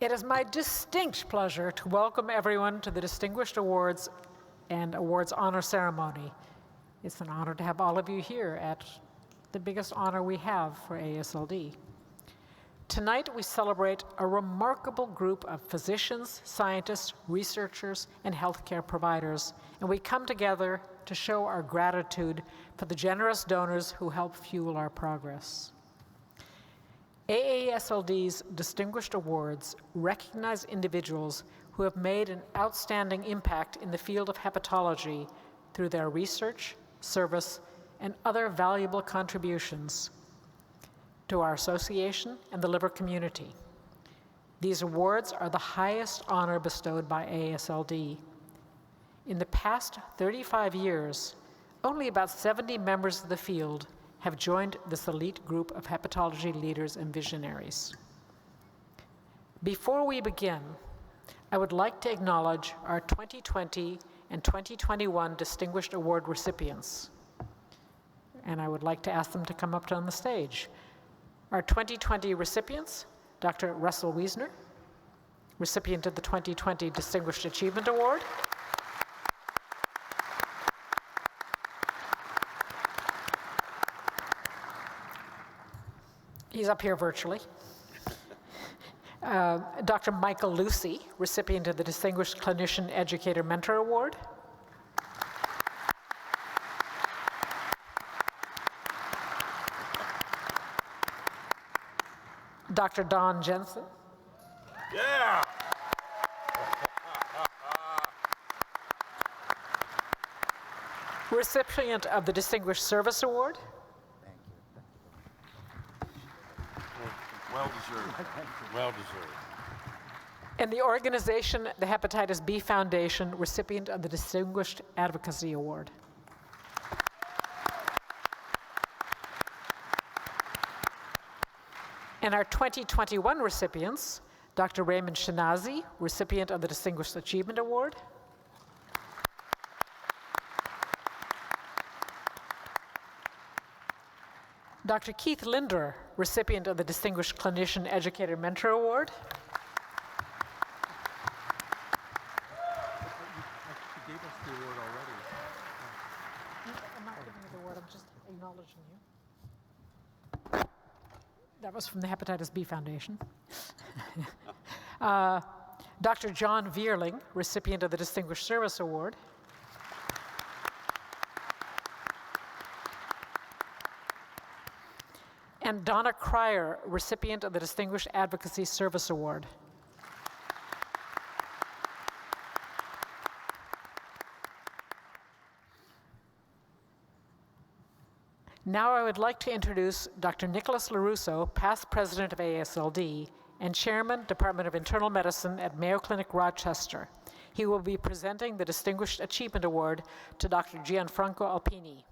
It is my distinct pleasure to welcome everyone to the Distinguished Awards and Awards Honor Ceremony. It's an honor to have all of you here at the biggest honor we have for AASLD. Tonight we celebrate a remarkable group of physicians, scientists, researchers, and healthcare providers, and we come together to show our gratitude for the generous donors who help fuel our progress. AASLD's Distinguished Awards recognize individuals who have made an outstanding impact in the field of hepatology through their research, service, and other valuable contributions to our association and the liver community. These awards are the highest honor bestowed by AASLD. In the past 35 years, only about 70 members of the field have joined this elite group of hepatology leaders and visionaries. Before we begin, I would like to acknowledge our 2020 and 2021 Distinguished Award recipients, and I would like to ask them to come up on the stage. Our 2020 recipients, Dr. Russell Wiesner, recipient of the 2020 Distinguished Achievement Award. He's up here virtually. Dr. Michael Lucy, recipient of the Distinguished Clinician Educator Mentor Award. Dr. Don Jensen. Yeah! Recipient of the Distinguished Service Award. Well deserved. Well deserved. And the organization, the Hepatitis B Foundation, recipient of the Distinguished Advocacy Award. And our 2021 recipients, Dr. Raymond Shinazi, recipient of the Distinguished Achievement Award. Dr. Keith Linder, recipient of the Distinguished Clinician Educator Mentor Award. You gave us the award already. I'm not giving you the award, I'm just acknowledging you. That was from the Hepatitis B Foundation. Dr. John Vierling, recipient of the Distinguished Service Award. And Donna Cryer, recipient of the Distinguished Advocacy Service Award. Now I would like to introduce Dr. Nicholas LaRusso, past president of AASLD and chairman, Department of Internal Medicine at Mayo Clinic, Rochester. He will be presenting the Distinguished Achievement Award to Dr. Gianfranco Alpini.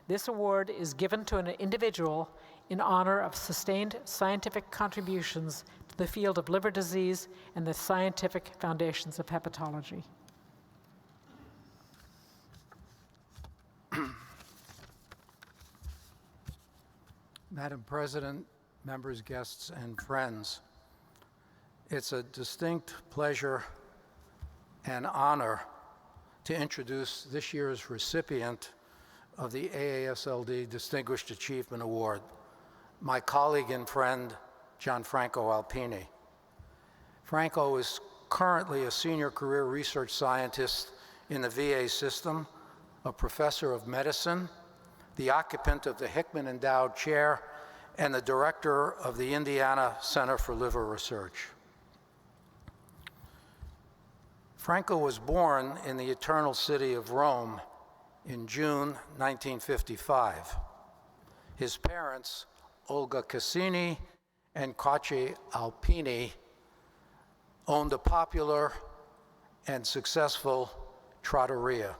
This award is given to an individual in honor of sustained scientific contributions to the field of liver disease and the scientific foundations of hepatology. Madam President, members, guests, and friends, it's a distinct pleasure and honor to introduce this year's recipient of the AASLD Distinguished Achievement Award, my colleague and friend, Gianfranco Alpini. Franco is currently a senior career research scientist in the VA system, a professor of medicine, the occupant of the Hickman Endowed Chair, and the director of the Indiana Center for Liver Research. Franco was born in the Eternal City of Rome in June 1955. His parents, Olga Cassini and Caci Alpini, owned a popular and successful trattoria.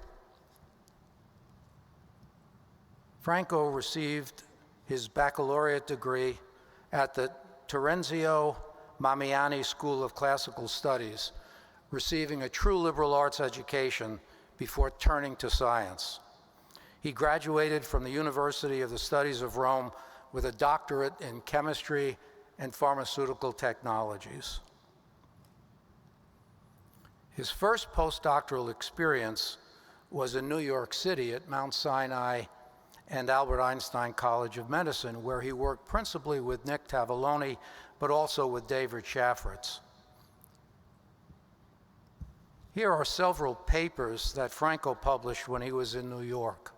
Franco received his baccalaureate degree at the Terenzio Mamiani School of Classical Studies, receiving a true liberal arts education before turning to science. He graduated from the University of the Studies of Rome with a doctorate in chemistry and pharmaceutical technologies. His first postdoctoral experience was in New York City at Mount Sinai and Albert Einstein College of Medicine, where he worked principally with Nick Tavoloni, but also with David Shafritz. Here are several papers that Franco published when he was in New York.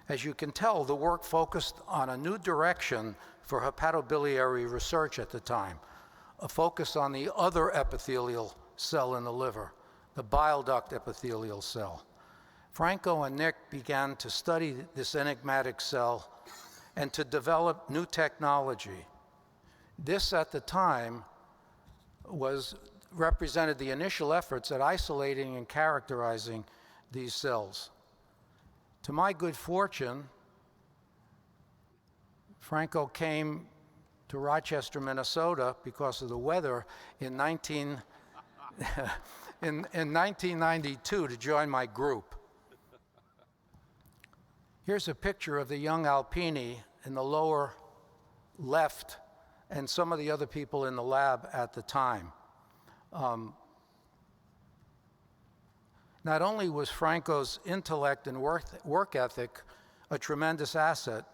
As you can tell, the work focused on a new direction for hepatobiliary research at the time, a focus on the other epithelial cell in the liver, the bile duct epithelial cell. Franco and Nick began to study this enigmatic cell and to develop new technology. This, at the time, represented the initial efforts at isolating and characterizing these cells. To my good fortune, Franco came to Rochester, Minnesota, because of the weather in 1992 to join my group. Here's a picture of the young Alpini in the lower left and some of the other people in the lab at the time. Not only was Franco's intellect and work ethic a tremendous asset,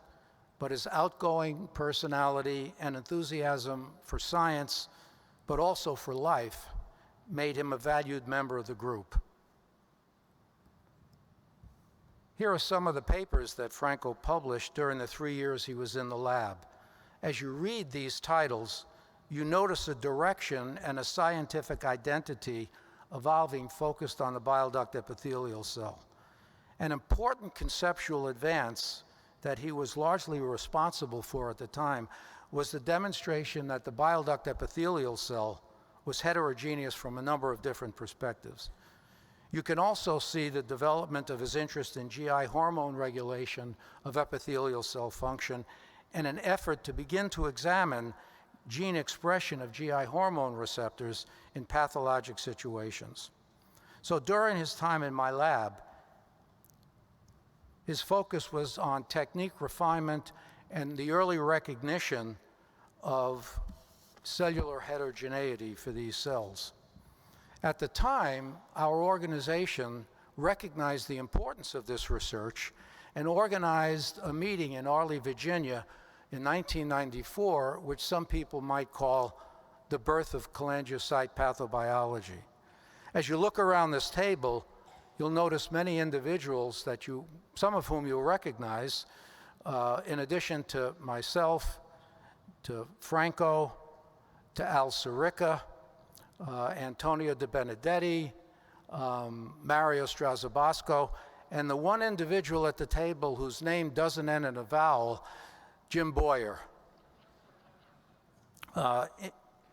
but his outgoing personality and enthusiasm for science, but also for life, made him a valued member of the group. Here are some of the papers that Franco published during the 3 years he was in the lab. As you read these titles, you notice a direction and a scientific identity evolving focused on the bile duct epithelial cell. An important conceptual advance that he was largely responsible for at the time was the demonstration that the bile duct epithelial cell was heterogeneous from a number of different perspectives. You can also see the development of his interest in GI hormone regulation of epithelial cell function and an effort to begin to examine gene expression of GI hormone receptors in pathologic situations. So during his time in my lab, his focus was on technique refinement and the early recognition of cellular heterogeneity for these cells. At the time, our organization recognized the importance of this research and organized a meeting in Arley, Virginia in 1994, which some people might call the birth of cholangiocyte pathobiology. As you look around this table, you'll notice many individuals some of whom you'll recognize, in addition to myself, to Franco, to Al Sirica, Antonio De Benedetti, Mario Strazabasco, and the one individual at the table whose name doesn't end in a vowel, Jim Boyer.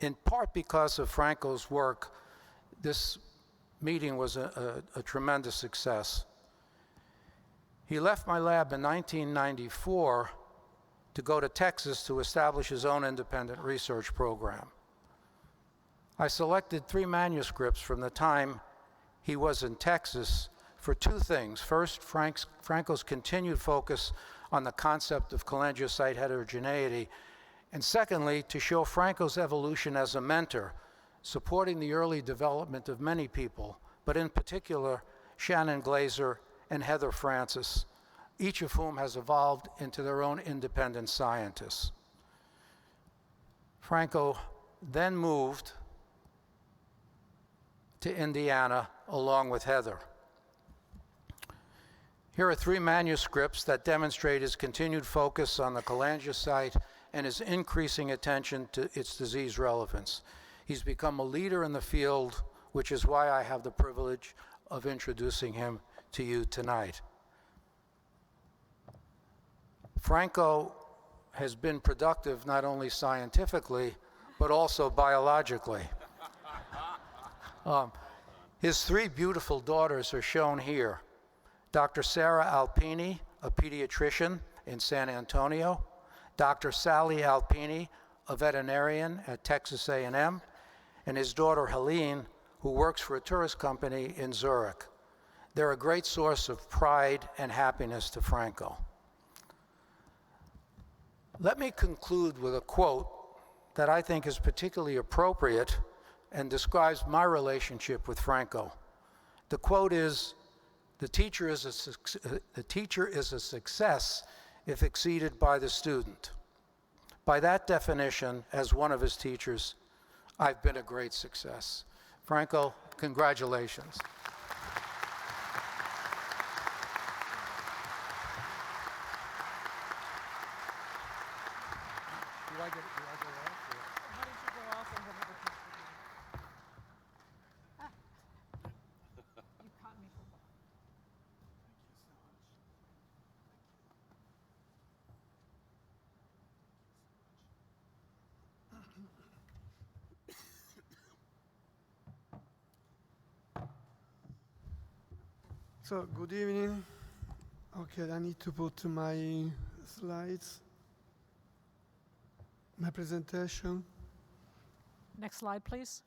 In part because of Franco's work, this meeting was a tremendous success. He left my lab in 1994 to go to Texas to establish his own independent research program. I selected 3 manuscripts from the time he was in Texas for 2 things. First, Franco's continued focus on the concept of cholangiocyte heterogeneity, and secondly, to show Franco's evolution as a mentor, supporting the early development of many people, but in particular, Shannon Glaser and Heather Francis, each of whom has evolved into their own independent scientists. Franco then moved to Indiana along with Heather. Here are 3 manuscripts that demonstrate his continued focus on the cholangiocyte and his increasing attention to its disease relevance. He's become a leader in the field, which is why I have the privilege of introducing him to you tonight. Franco has been productive not only scientifically, but also biologically. His 3 beautiful daughters are shown here. Dr. Sarah Alpini, a pediatrician in San Antonio, Dr. Sally Alpini, a veterinarian at Texas A&M, and his daughter Helene, who works for a tourist company in Zurich. They're a great source of pride and happiness to Franco. Let me conclude with a quote that I think is particularly appropriate and describes my relationship with Franco. The quote is, the teacher is a success if exceeded by the student. By that definition, as one of his teachers, I've been a great success. Franco, congratulations. So, good evening. Okay, I need to put my slides, my presentation. Next slide, please.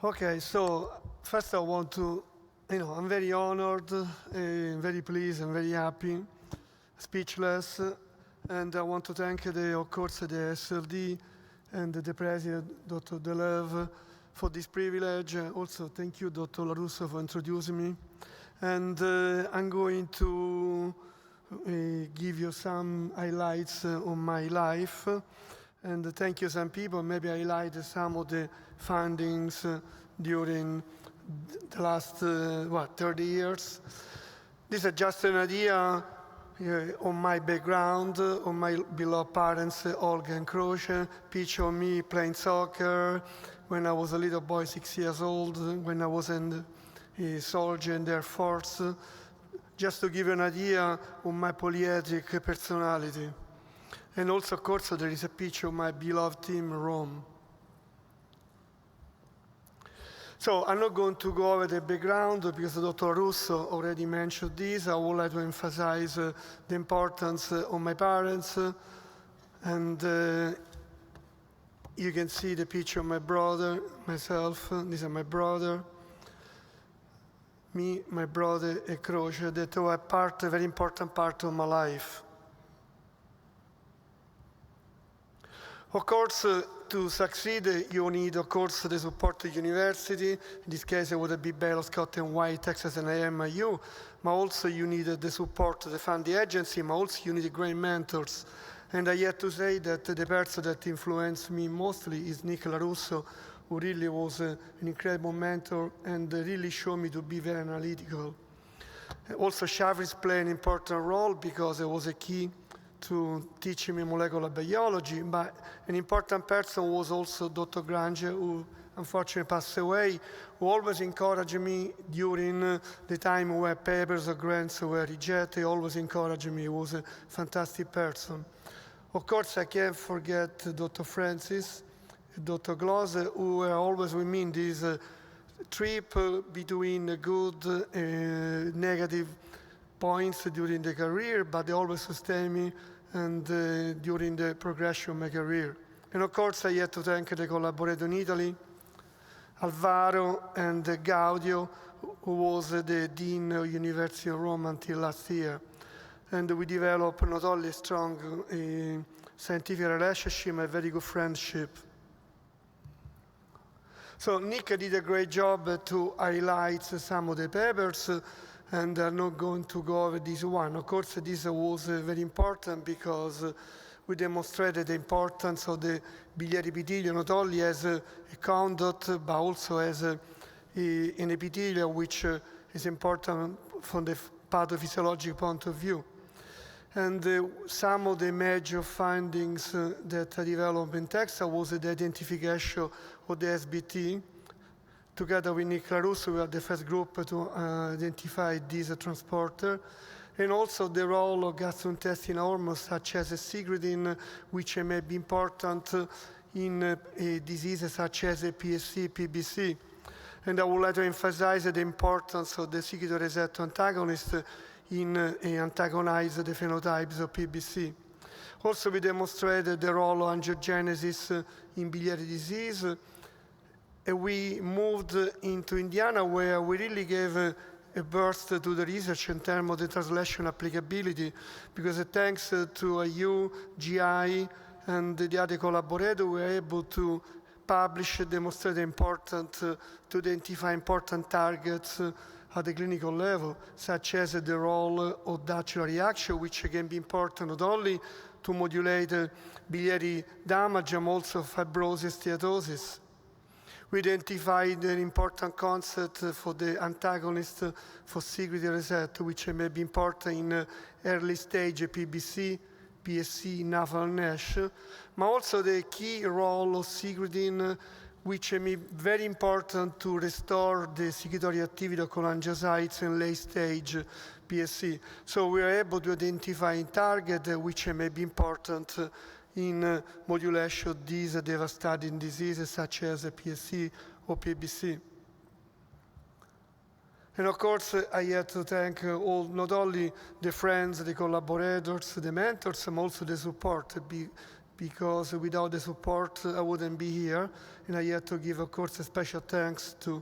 Okay, so first I want to, I'm very honored, very pleased, and very happy, speechless, and I want to thank, of course, the SLD and the President, Dr. Deleuve, for this privilege. Also, thank you, Dr. LaRusso, for introducing me. And I'm going to give you some highlights on my life. And thank you, some people. Maybe highlight some of the findings during the last, 30 years. This is just an idea on my background, on my beloved parents, Olga and Croce, picture of me playing soccer, when I was a little boy, 6 years old, when I was a soldier in the Air Force, just to give you an idea of my polyhedric personality. And also, of course, there is a picture of my beloved team, Rome. So I'm not going to go over the background because Dr. Russo already mentioned this. I would like to emphasize the importance of my parents, and you can see the picture of my brother, myself. This is my brother, me, my brother, and Croce, that were a very important part of my life. Of course, to succeed, you need, of course, the support of the university. In this case, it would be Baylor, Scott and White, Texas A&M, IU. But also, you need the support of the funding agency, but also you need great mentors. And I have to say that the person that influenced me mostly is Nick LaRusso, who really was an incredible mentor and really showed me to be very analytical. Also, Chavez played an important role because it was a key to teaching me molecular biology, but an important person was also Dr. Granger, who unfortunately passed away, who always encouraged me during the time where papers or grants were rejected, always encouraged me. He was a fantastic person. Of course, I can't forget Dr. Francis, Dr. Glose, who were always with me in this trip between good and negative points during the career, but they always sustained me and during the progression of my career. And of course, I had to thank the collaborator in Italy, Alvaro and Gaudio, who was the Dean of University of Rome until last year. And we developed not only a strong scientific relationship, but a very good friendship. So Nick did a great job to highlight some of the papers, and I'm not going to go over this one. Of course, this was very important because we demonstrated the importance of the biliary epithelium, not only as a conduct, but also as an epithelium, which is important from the pathophysiological point of view. And some of the major findings that I developed in Texas was the identification of the SBT. Together with Nick LaRusso, we are the first group to identify this transporter. And also the role of gastrointestinal hormones such as secretin, which may be important in diseases such as PSC, PBC. And I would like to emphasize the importance of the secretory receptor antagonist in antagonize the phenotypes of PBC. Also, we demonstrated the role of angiogenesis in biliary disease. And we moved into Indiana, where we really gave a burst to the research in terms of the translation applicability, because thanks to IU, GI, and the other collaborators, we were able to published demonstrate important to identify important targets at the clinical level, such as the role of Dutch reaction, which can be important not only to modulate biliary damage, but also fibrosis, steatosis. We identified an important concept for the antagonist for secretory receptor, which may be important in early stage PBC, PSC, NAFLD, NASH, but also the key role of secretin, which may be very important to restore the secretory activity of cholangiocytes in late stage PSC. So we are able to identify a target which may be important in modulation of these devastating diseases such as PSC or PBC. And of course, I have to thank all, not only the friends, the collaborators, the mentors, but also the support, because without the support, I wouldn't be here. And I have to give, of course, a special thanks to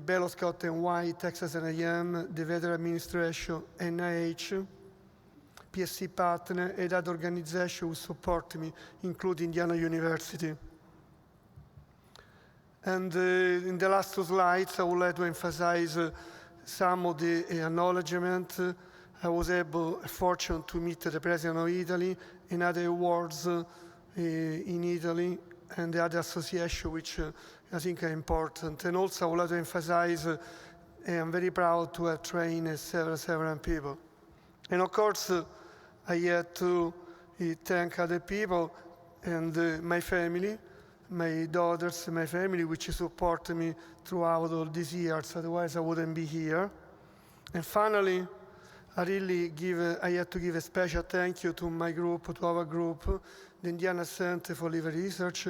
Baylor Scott & White, Texas A&M, the Veteran Administration, NIH, PSC partner, and other organizations who support me, including Indiana University. And in the last two slides, I would like to emphasize some of the acknowledgement. I was fortunate to meet the President of Italy and other awards in Italy and the other associations which I think are important. And also I would like to emphasize I'm very proud to have trained several people. And of course, I had to thank other people and my family, my daughters, my family, which support me throughout all these years, otherwise I wouldn't be here. And finally, I have to give a special thank you to my group, to our group, the Indiana Center for Liver Research,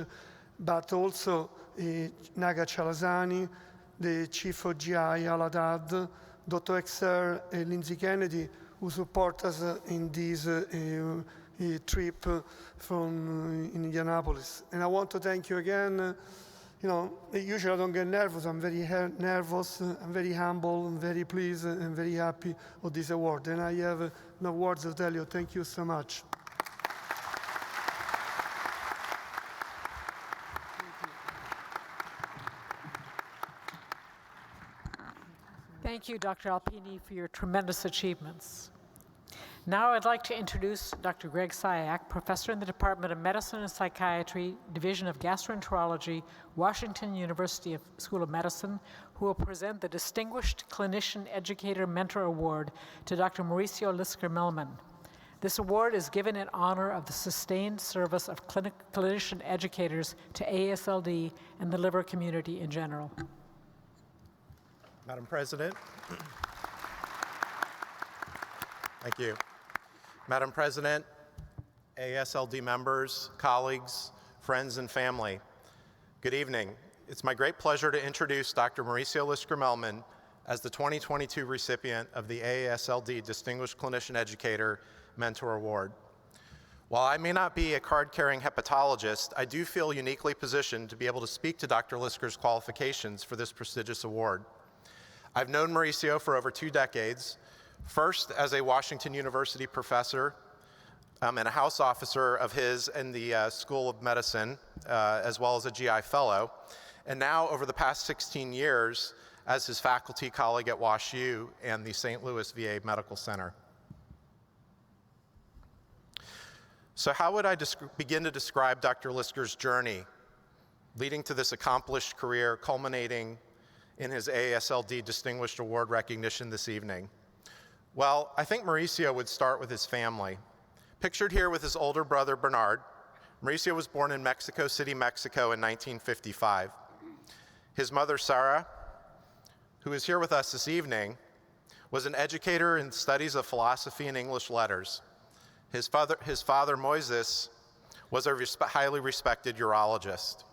but also Naga Chalasani, the Chief of GI, Al Haddad, Dr. Exer, and Lindsay Kennedy, who support us in this trip from Indianapolis. And I want to thank you again. Usually I don't get nervous. I'm very nervous. I'm very humble. I'm very pleased and very happy of this award. And I have no words to tell you. Thank you so much. Thank you, Dr. Alpini, for your tremendous achievements. Now I'd like to introduce Dr. Greg Syak, professor in the Department of Medicine and Psychiatry, Division of Gastroenterology, Washington University School of Medicine, who will present the Distinguished Clinician Educator Mentor Award to Dr. Mauricio Lisker-Millman. This award is given in honor of the sustained service of clinician educators to AASLD and the liver community in general. Madam President. Thank you. Madam President, AASLD members, colleagues, friends, and family, good evening. It's my great pleasure to introduce Dr. Mauricio Lisker-Millman as the 2022 recipient of the AASLD Distinguished Clinician Educator Mentor Award. While I may not be a card-carrying hepatologist, I do feel uniquely positioned to be able to speak to Dr. Lisker's qualifications for this prestigious award. I've known Mauricio for over 2 decades, first as a Washington University professor and a house officer of his in the School of Medicine, as well as a GI fellow, and now over the past 16 years as his faculty colleague at WashU and the St. Louis VA Medical Center. So how would I begin to describe Dr. Lisker's journey leading to this accomplished career culminating in his AASLD Distinguished Award recognition this evening? Well, I think Mauricio would start with his family. Pictured here with his older brother, Bernard, Mauricio was born in Mexico City, Mexico in 1955. His mother, Sarah, who is here with us this evening, was an educator in studies of philosophy and English letters. His father, Moises, was a highly respected urologist.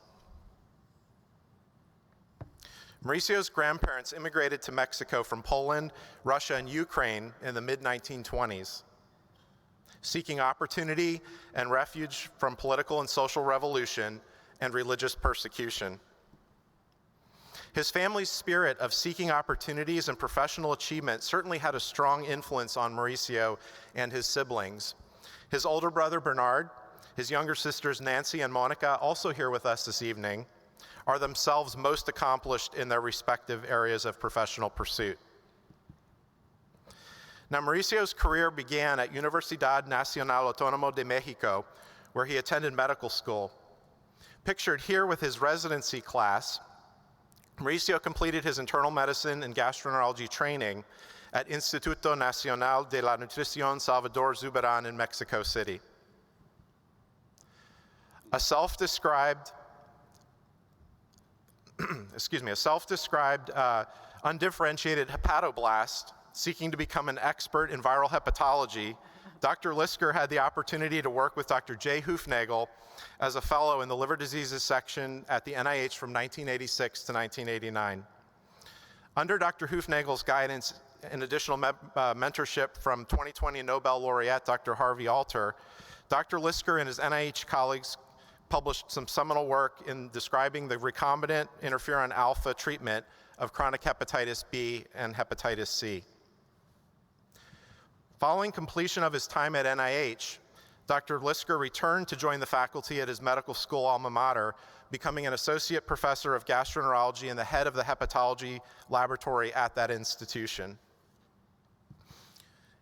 Mauricio's grandparents immigrated to Mexico from Poland, Russia, and Ukraine in the mid-1920s, seeking opportunity and refuge from political and social revolution and religious persecution. His family's spirit of seeking opportunities and professional achievement certainly had a strong influence on Mauricio and his siblings. His older brother, Bernard, his younger sisters, Nancy and Monica, also here with us this evening, are themselves most accomplished in their respective areas of professional pursuit. Now, Mauricio's career began at Universidad Nacional Autónoma de Mexico, where he attended medical school. Pictured here with his residency class, Mauricio completed his internal medicine and gastroenterology training at Instituto Nacional de la Nutrición Salvador Zuberan in Mexico City. A self-described undifferentiated hepatoblast seeking to become an expert in viral hepatology, Dr. Lisker had the opportunity to work with Dr. Jay Hoofnagel as a fellow in the liver diseases section at the NIH from 1986 to 1989. Under Dr. Hoofnagel's guidance and additional mentorship from 2020 Nobel laureate Dr. Harvey Alter, Dr. Lisker and his NIH colleagues published some seminal work in describing the recombinant interferon alpha treatment of chronic hepatitis B and hepatitis C. Following completion of his time at NIH, Dr. Lisker returned to join the faculty at his medical school alma mater, becoming an associate professor of gastroenterology and the head of the hepatology laboratory at that institution.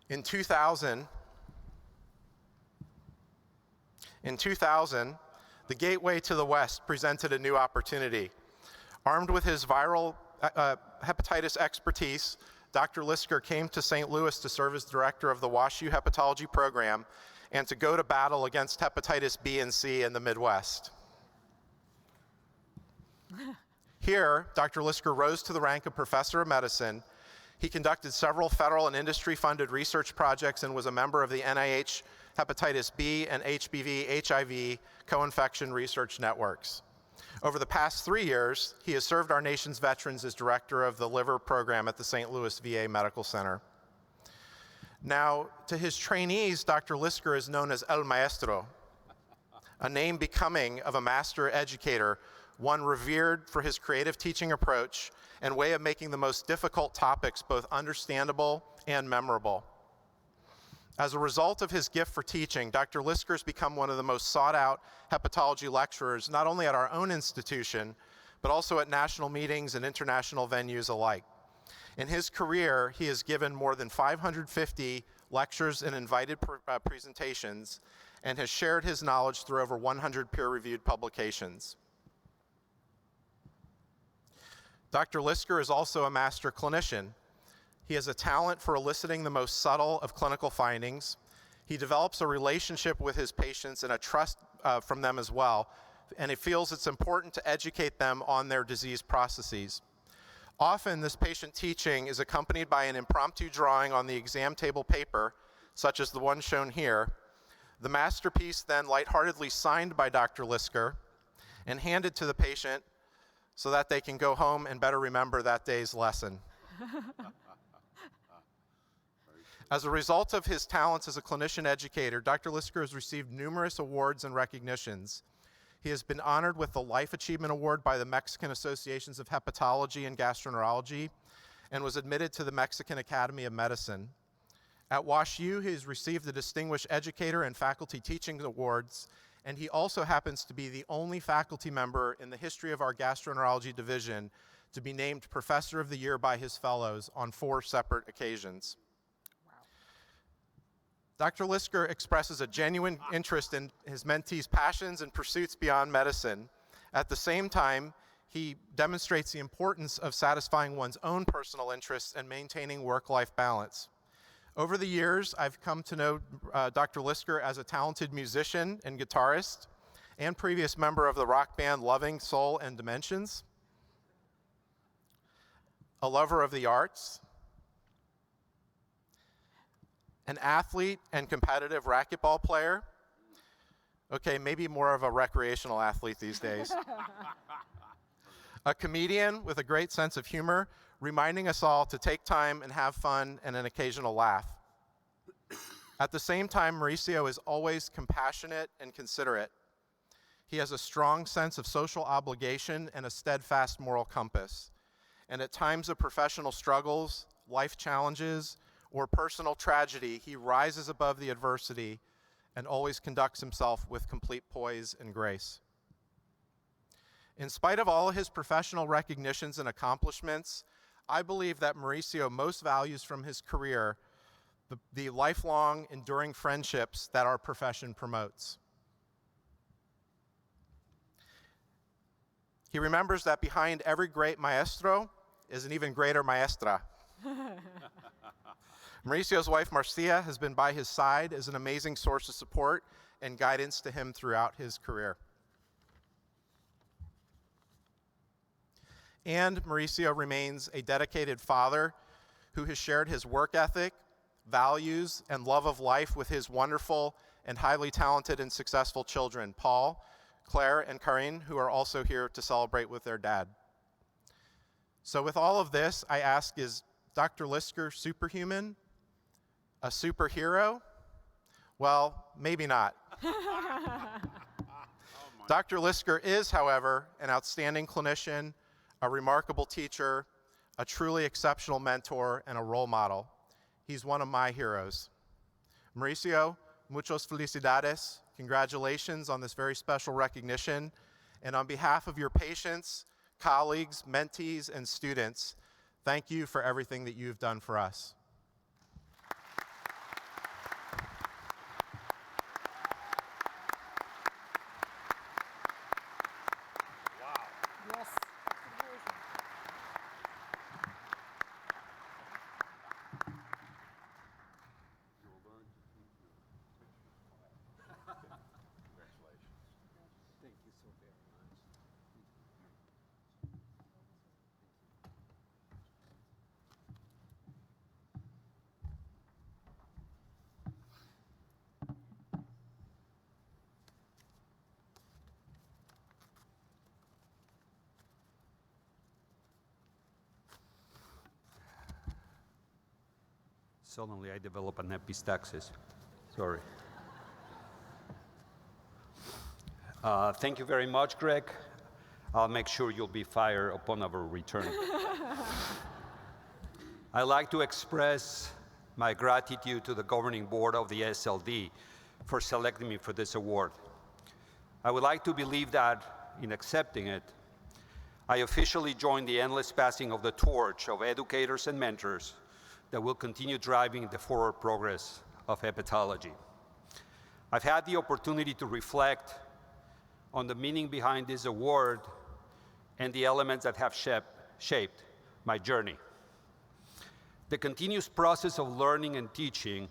In 2000, the gateway to the West presented a new opportunity. Armed with his viral hepatitis expertise, Dr. Lisker came to St. Louis to serve as director of the WashU hepatology program and to go to battle against hepatitis B and C in the Midwest. Here, Dr. Lisker rose to the rank of professor of medicine. He conducted several federal and industry-funded research projects and was a member of the NIH hepatitis B and HBV/HIV co-infection research networks. Over the past 3 years, he has served our nation's veterans as director of the liver program at the St. Louis VA Medical Center. Now, to his trainees, Dr. Lisker is known as El Maestro, a name becoming of a master educator, one revered for his creative teaching approach and way of making the most difficult topics both understandable and memorable. As a result of his gift for teaching, Dr. Lisker has become one of the most sought-out hepatology lecturers, not only at our own institution, but also at national meetings and international venues alike. In his career, he has given more than 550 lectures and invited presentations, and has shared his knowledge through over 100 peer-reviewed publications. Dr. Lisker is also a master clinician. He has a talent for eliciting the most subtle of clinical findings. He develops a relationship with his patients and a trust from them as well, and he feels it's important to educate them on their disease processes. Often, this patient teaching is accompanied by an impromptu drawing on the exam table paper, such as the one shown here. The masterpiece then lightheartedly signed by Dr. Lisker and handed to the patient so that they can go home and better remember that day's lesson. As a result of his talents as a clinician educator, Dr. Lisker has received numerous awards and recognitions. He has been honored with the Life Achievement Award by the Mexican Associations of Hepatology and Gastroenterology and was admitted to the Mexican Academy of Medicine. At WashU, he has received the Distinguished Educator and Faculty Teaching Awards, and he also happens to be the only faculty member in the history of our gastroenterology division to be named Professor of the Year by his fellows on 4 separate occasions. Dr. Lisker expresses a genuine interest in his mentees' passions and pursuits beyond medicine. At the same time, he demonstrates the importance of satisfying one's own personal interests and maintaining work-life balance. Over the years, I've come to know Dr. Lisker as a talented musician and guitarist and previous member of the rock band Loving Soul and Dimensions, a lover of the arts, an athlete and competitive racquetball player. Okay, maybe more of a recreational athlete these days. A comedian with a great sense of humor, reminding us all to take time and have fun and an occasional laugh. At the same time, Mauricio is always compassionate and considerate. He has a strong sense of social obligation and a steadfast moral compass. And at times of professional struggles, life challenges, or personal tragedy, he rises above the adversity and always conducts himself with complete poise and grace. In spite of all of his professional recognitions and accomplishments, I believe that Mauricio most values from his career the lifelong, enduring friendships that our profession promotes. He remembers that behind every great maestro is an even greater maestra. Mauricio's wife, Marcia, has been by his side as an amazing source of support and guidance to him throughout his career. And Mauricio remains a dedicated father who has shared his work ethic, values, and love of life with his wonderful and highly talented and successful children, Paul, Claire, and Karine, who are also here to celebrate with their dad. So with all of this, I ask, is Dr. Lisker superhuman? A superhero? Well, maybe not. Dr. Lisker is, however, an outstanding clinician, a remarkable teacher, a truly exceptional mentor, and a role model. He's one of my heroes. Mauricio, muchos felicidades. Congratulations on this very special recognition. And on behalf of your patients, colleagues, mentees, and students, thank you for everything that you've done for us. Yes. Suddenly I develop an epistaxis. Sorry. Thank you very much, Greg. I'll make sure you'll be fired upon our return. I'd like to express my gratitude to the governing board of the SLD for selecting me for this award. I would like to believe that in accepting it, I officially join the endless passing of the torch of educators and mentors that will continue driving the forward progress of hepatology. I've had the opportunity to reflect on the meaning behind this award and the elements that have shaped my journey. The continuous process of learning and teaching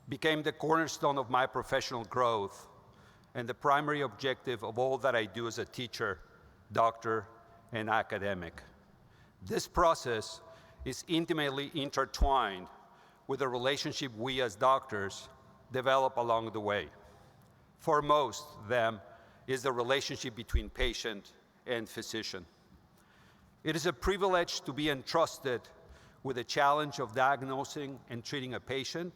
became the cornerstone of my professional growth and the primary objective of all that I do as a teacher, doctor, and academic. This process is intimately intertwined with the relationship we as doctors develop along the way. Foremost them is the relationship between patient and physician. It is a privilege to be entrusted with the challenge of diagnosing and treating a patient,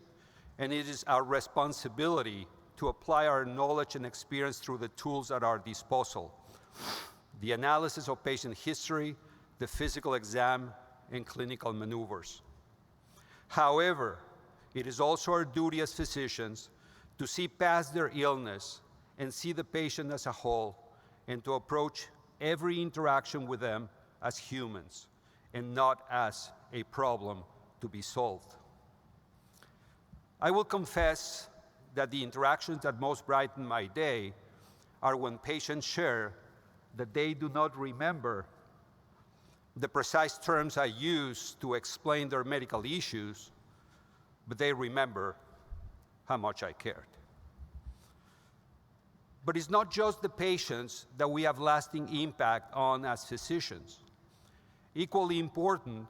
and it is our responsibility to apply our knowledge and experience through the tools at our disposal. The analysis of patient history, the physical exam, and clinical maneuvers. However, it is also our duty as physicians to see past their illness and see the patient as a whole, and to approach every interaction with them as humans and not as a problem to be solved. I will confess that the interactions that most brighten my day are when patients share that they do not remember the precise terms I use to explain their medical issues, but they remember how much I cared. But it's not just the patients that we have lasting impact on as physicians. Equally important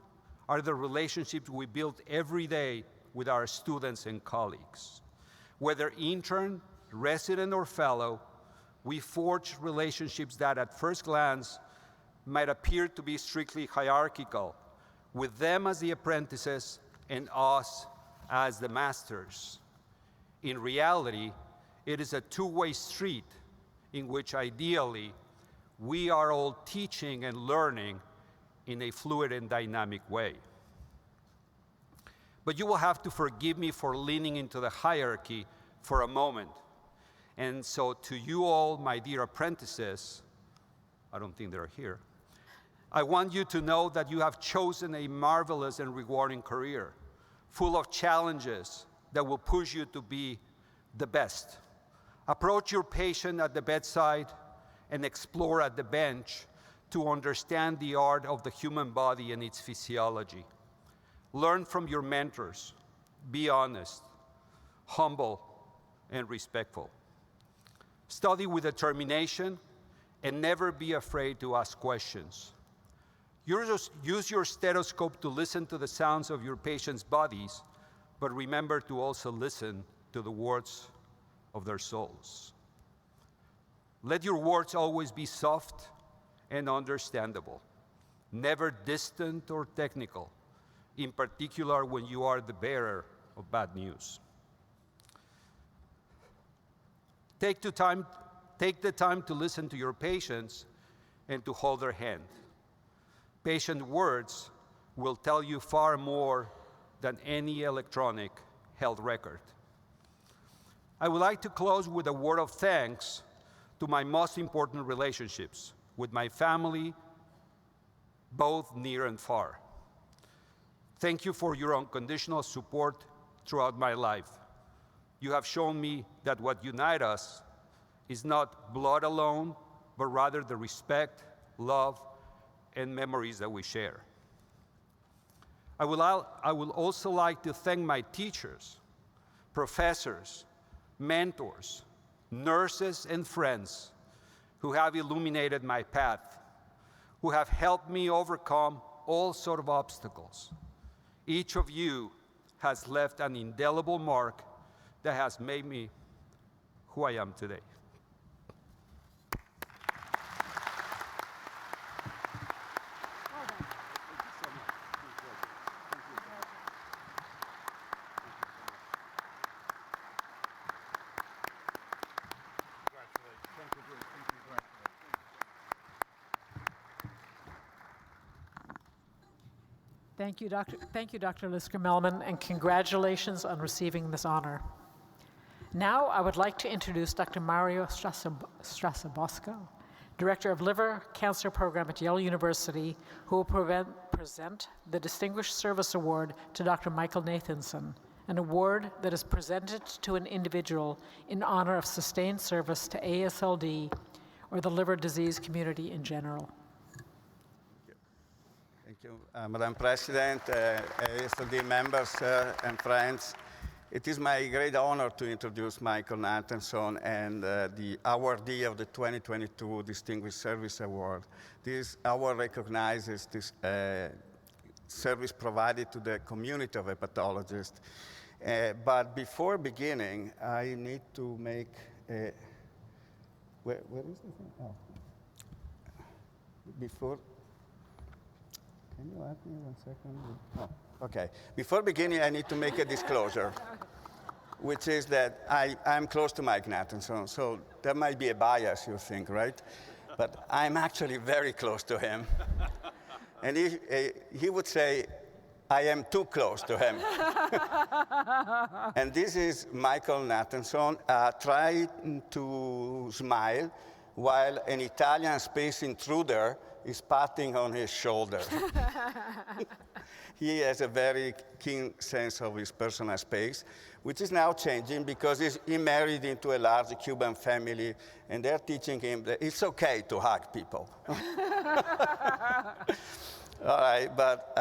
are the relationships we build every day with our students and colleagues. Whether intern, resident, or fellow, we forge relationships that at first glance might appear to be strictly hierarchical, with them as the apprentices and us as the masters. In reality, it is a two-way street in which ideally we are all teaching and learning in a fluid and dynamic way. But you will have to forgive me for leaning into the hierarchy for a moment. And so to you all, my dear apprentices, I don't think they're here. I want you to know that you have chosen a marvelous and rewarding career, full of challenges that will push you to be the best. Approach your patient at the bedside and explore at the bench to understand the art of the human body and its physiology. Learn from your mentors. Be honest, humble, and respectful. Study with determination and never be afraid to ask questions. Use your stethoscope to listen to the sounds of your patients' bodies, but remember to also listen to the words of their souls. Let your words always be soft and understandable, never distant or technical, in particular when you are the bearer of bad news. Take the time to listen to your patients and to hold their hand. Patient words will tell you far more than any electronic health record. I would like to close with a word of thanks to my most important relationships, with my family, both near and far. Thank you for your unconditional support throughout my life. You have shown me that what unites us is not blood alone, but rather the respect, love, and memories that we share. I would also like to thank my teachers, professors, mentors, nurses, and friends who have illuminated my path, who have helped me overcome all sorts of obstacles. Each of you has left an indelible mark that has made me who I am today. Thank you, Dr. Lisker-Melman, and congratulations on receiving this honor. Now, I would like to introduce Dr. Mario Strasabosco, Director of Liver Cancer Program at Yale University, who will present the Distinguished Service Award to Dr. Michael Nathanson, an award that is presented to an individual in honor of sustained service to ASLD or the liver disease community in general. Thank you, Madam President, ASLD members and friends. It is my great honor to introduce Michael Nathanson and the awardee of the 2022 Distinguished Service Award. This award recognizes this service provided to the community of hepatologists. But before beginning, I need to make a, where is the thing? Oh. Can you help me 1 second? Oh, okay. Before beginning, I need to make a disclosure, which is that I'm close to Mike Nathanson, so there might be a bias, you think, right? But I'm actually very close to him. And he would say, I am too close to him. And this is Michael Nathanson trying to smile while an Italian space intruder is patting on his shoulder. He has a very keen sense of his personal space, which is now changing because he married into a large Cuban family, and they're teaching him that it's okay to hug people. All right, but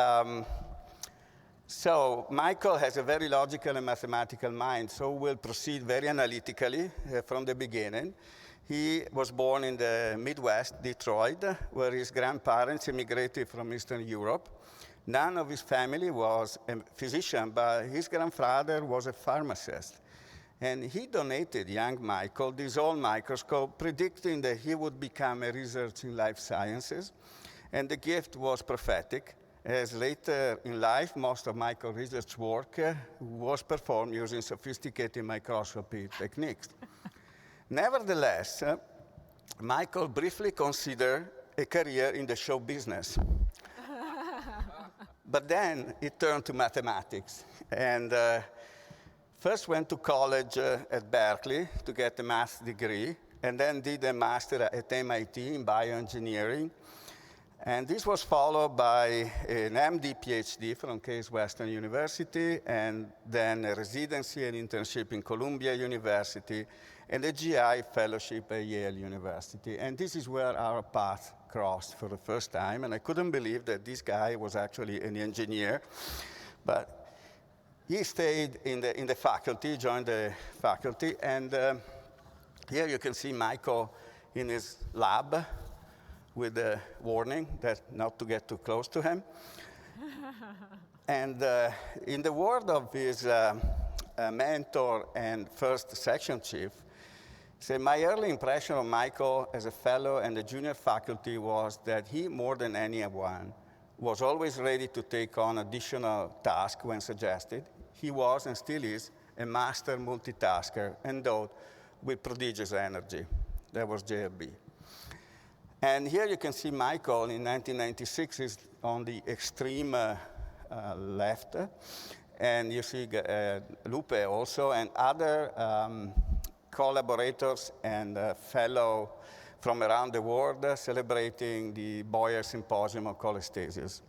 so Michael has a very logical and mathematical mind, so we'll proceed very analytically from the beginning. He was born in the Midwest, Detroit, where his grandparents immigrated from Eastern Europe. None of his family was a physician, but his grandfather was a pharmacist. And he donated young Michael this old microscope, predicting that he would become a researcher in life sciences. And the gift was prophetic, as later in life, most of Michael's research work was performed using sophisticated microscopy techniques. Nevertheless, Michael briefly considered a career in the show business. But then he turned to mathematics and first went to college at Berkeley to get a math degree and then did a master at MIT in bioengineering. And this was followed by an MD PhD from Case Western University, and then a residency and internship in Columbia University, and a GI fellowship at Yale University. And this is where our paths crossed for the first time, and I couldn't believe that this guy was actually an engineer. But he stayed in the faculty, joined the faculty, and here you can see Michael in his lab, with a warning that not to get too close to him. And in the word of his mentor and first section chief, said, my early impression of Michael as a fellow and a junior faculty was that he, more than anyone, was always ready to take on additional tasks when suggested. He was, and still is, a master multitasker, endowed with prodigious energy. That was JLB. And here you can see Michael in 1996 is on the extreme left. And you see Lupe also, and other collaborators and fellow from around the world celebrating the Boyer Symposium on Cholestasis.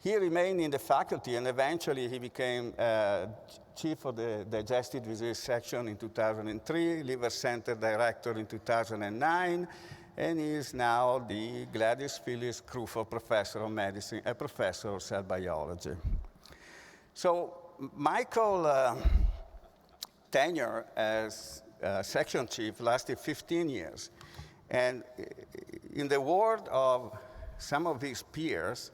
He remained in the faculty, and eventually he became chief of the digestive disease section in 2003, liver center director in 2009, and he is now the Gladys Phyllis Crawford Professor of Medicine, a professor of cell biology. So Michael's tenure as section chief lasted 15 years. And in the word of some of his peers,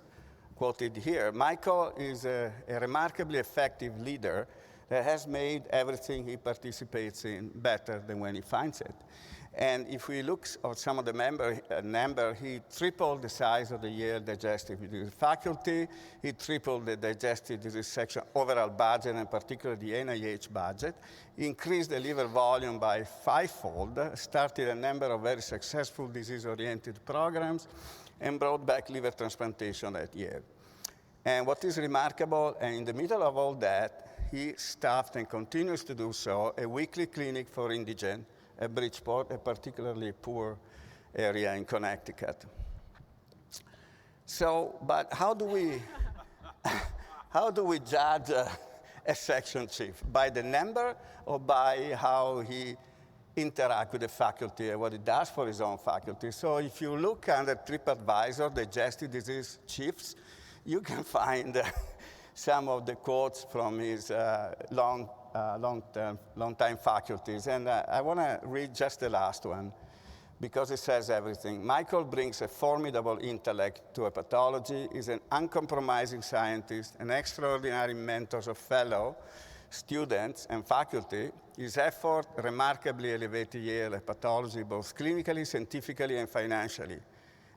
quoted here, Michael is a remarkably effective leader that has made everything he participates in better than when he finds it. And if we look at some of the members, he tripled the size of the Yale digestive disease faculty. He tripled the digestive disease section overall budget, and particularly the NIH budget. He increased the liver volume by 5-fold, started a number of very successful disease-oriented programs, and brought back liver transplantation at Yale. And what is remarkable, and in the middle of all that, he staffed and continues to do so a weekly clinic for indigent at Bridgeport, a particularly poor area in Connecticut. So, but how do we judge a section chief? By the number, or by how he interacts with the faculty and what he does for his own faculty? So if you look under TripAdvisor, digestive disease chiefs, you can find some of the quotes from his long-time faculties. And I want to read just the last one, because it says everything. Michael brings a formidable intellect to hepatology, is an uncompromising scientist, an extraordinary mentor of fellow students and faculty. His effort remarkably elevated Yale hepatology, both clinically, scientifically, and financially.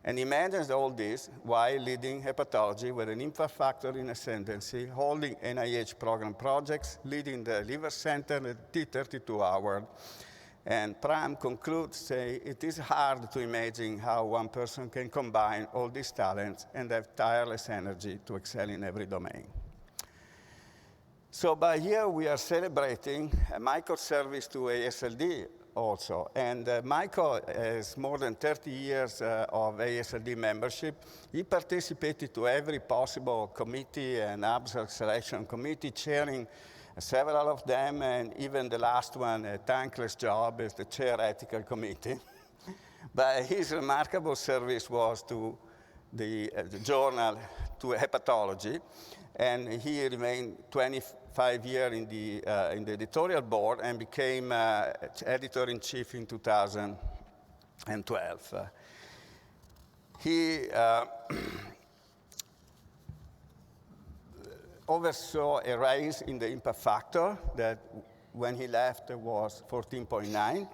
And he managed all this while leading hepatology with an impact factor in ascendancy, holding NIH program projects, leading the liver center at T32 Award. And Pram concludes, say, it is hard to imagine how one person can combine all these talents and have tireless energy to excel in every domain. So by here we are celebrating Michael's service to ASLD also. And Michael has more than 30 years of ASLD membership. He participated to every possible committee and abstract selection committee, chairing several of them, and even the last one, a thankless job as the chair ethical committee. But his remarkable service was to the journal, to hepatology, and he remained 25 years in the editorial board and became editor-in-chief in 2012. He oversaw a rise in the impact factor that when he left was 14.9.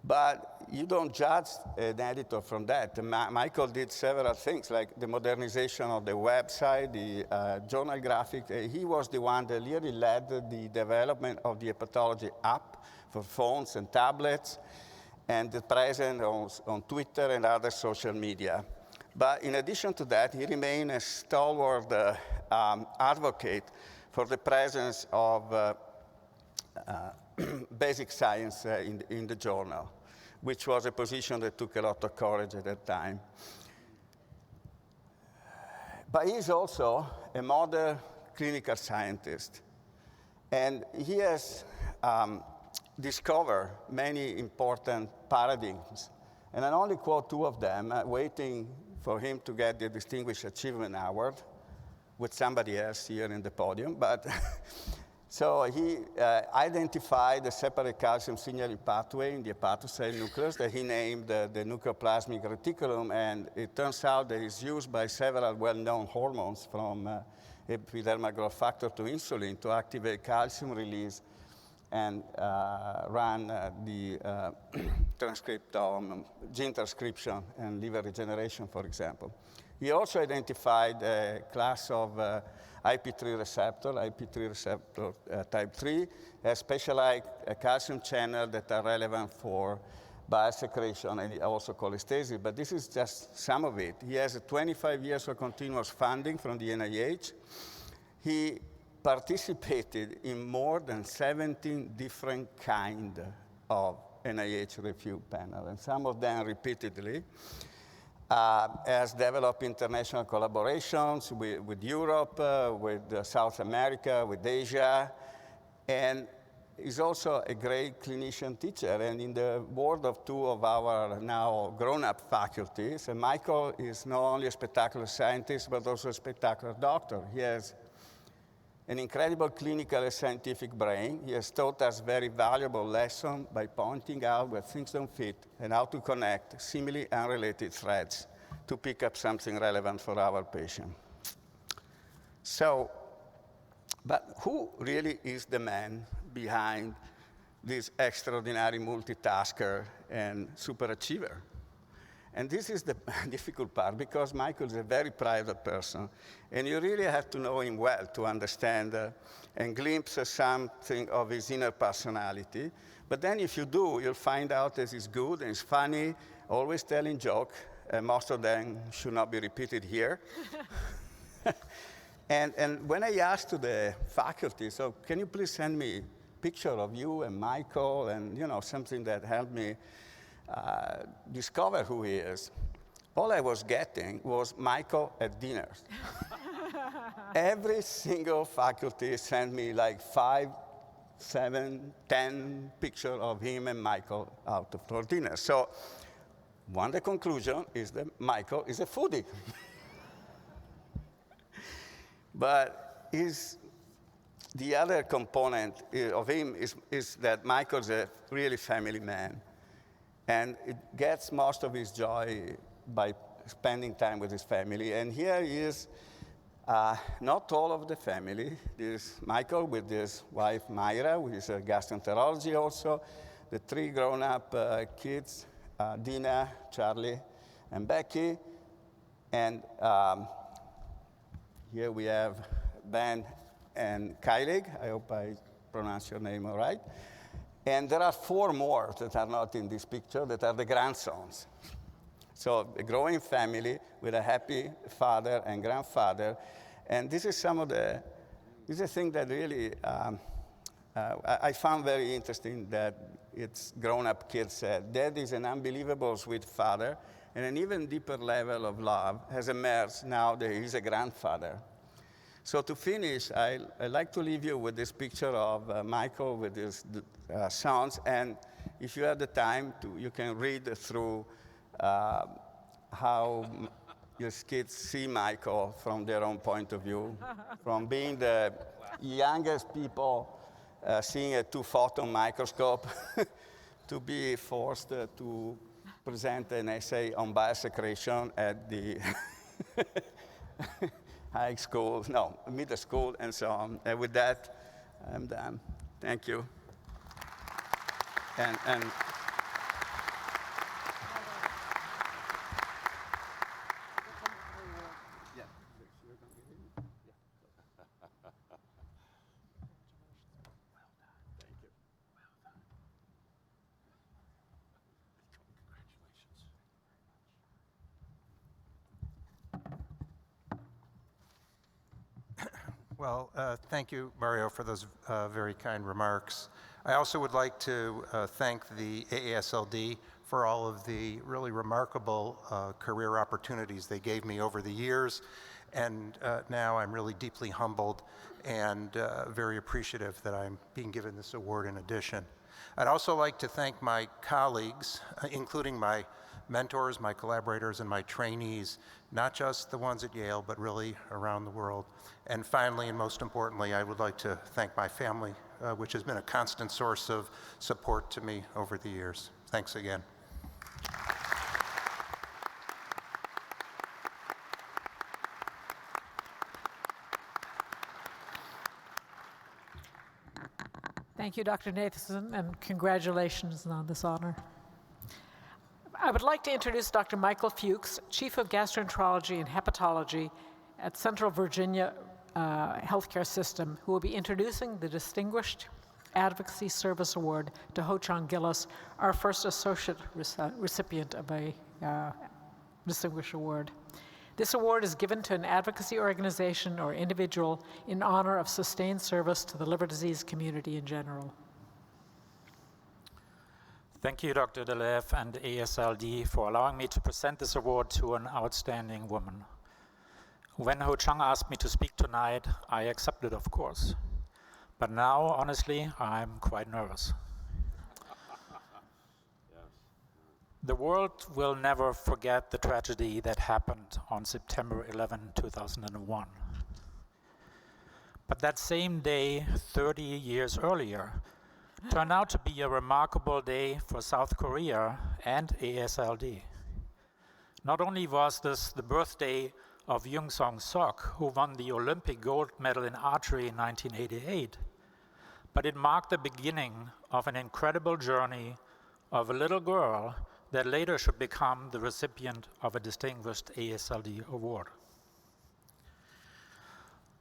But you don't judge an editor from that. Michael did several things, like the modernization of the website, the journal graphic. He was the one that really led the development of the hepatology app for phones and tablets, and the presence on Twitter and other social media. But in addition to that, he remained a stalwart advocate for the presence of basic science in the journal. which was a position that took a lot of courage at that time. But he's also a modern clinical scientist. And he has discovered many important paradigms. And I only quote two of them, waiting for him to get the Distinguished Achievement Award with somebody else here in the podium. But so he identified the separate calcium signaling pathway in the hepatocyte nucleus that he named the nucleoplasmic reticulum. And it turns out that it's used by several well-known hormones from epidermal growth factor to insulin to activate calcium release and run the transcriptome, gene transcription and liver regeneration, for example. He also identified a class of IP3 receptor type 3, a specialized calcium channel that are relevant for biosecretion and also cholestasis, but this is just some of it. He has 25 years of continuous funding from the NIH. He participated in more than 17 different kinds of NIH review panels, and some of them repeatedly. Has developed international collaborations with Europe, with South America, with Asia, and is also a great clinician teacher. And in the word of two of our now grown-up faculties, Michael is not only a spectacular scientist, but also a spectacular doctor. He has an incredible clinical and scientific brain. He has taught us very valuable lessons by pointing out where things don't fit and how to connect seemingly unrelated threads to pick up something relevant for our patient. So, but who really is the man behind this extraordinary multitasker and superachiever? And this is the difficult part, because Michael is a very private person, and you really have to know him well to understand and glimpse something of his inner personality. But then if you do, you'll find out that he's good and he's funny, always telling jokes, and most of them should not be repeated here. And when I asked to the faculty, so can you please send me a picture of you and Michael and something that helped me discover who he is. All I was getting was Michael at dinners. Every single faculty sent me like 5, 7, 10 pictures of him and Michael out for dinner. So one of the conclusions is that Michael is a foodie. But the other component of him is that Michael's a really family man. And it gets most of his joy by spending time with his family. And here he is, not all of the family. There's Michael with his wife, Myra, who is a gastroenterology also, the 3 grown-up kids, Dina, Charlie, and Becky. And here we have Ben and Kylie. I hope I pronounced your name all right. And there are 4 more that are not in this picture that are the grandsons. So a growing family with a happy father and grandfather. And this is this is a thing that really I found very interesting, that it's grown-up kids said, Dad is an unbelievable sweet father, and an even deeper level of love has emerged now that he's a grandfather. So to finish, I'd like to leave you with this picture of Michael with his sons. And if you have the time, you can read through how your kids see Michael from their own point of view, from being the youngest people seeing a 2-photon microscope to be forced to present an essay on biosecretion at the high school, no, middle school, and so on. And with that, I'm done. Thank you. And Well, thank you, Mario, for those very kind remarks. I also would like to thank the AASLD for all of the really remarkable career opportunities they gave me over the years. And now I'm really deeply humbled and very appreciative that I'm being given this award in addition. I'd also like to thank my colleagues, including my mentors, my collaborators, and my trainees, not just the ones at Yale, but really around the world. And finally, and most importantly, I would like to thank my family, which has been a constant source of support to me over the years. Thanks again. Thank you, Dr. Nathan, and congratulations on this honor. I would like to introduce Dr. Michael Fuchs, Chief of Gastroenterology and Hepatology at Central Virginia Healthcare System, who will be introducing the Distinguished Advocacy Service Award to Ho-Chang Gillis, our first associate recipient of a distinguished award. This award is given to an advocacy organization or individual in honor of sustained service to the liver disease community in general. Thank you, Dr. Delev and ASLD, for allowing me to present this award to an outstanding woman. When Ho-Chang asked me to speak tonight, I accepted, of course. But now, honestly, I'm quite nervous. The world will never forget the tragedy that happened on September 11, 2001. But that same day, 30 years earlier, turned out to be a remarkable day for South Korea and ASLD. Not only was this the birthday of Yoon Song-sok, who won the Olympic gold medal in archery in 1988, but it marked the beginning of an incredible journey of a little girl that later should become the recipient of a distinguished ASLD award.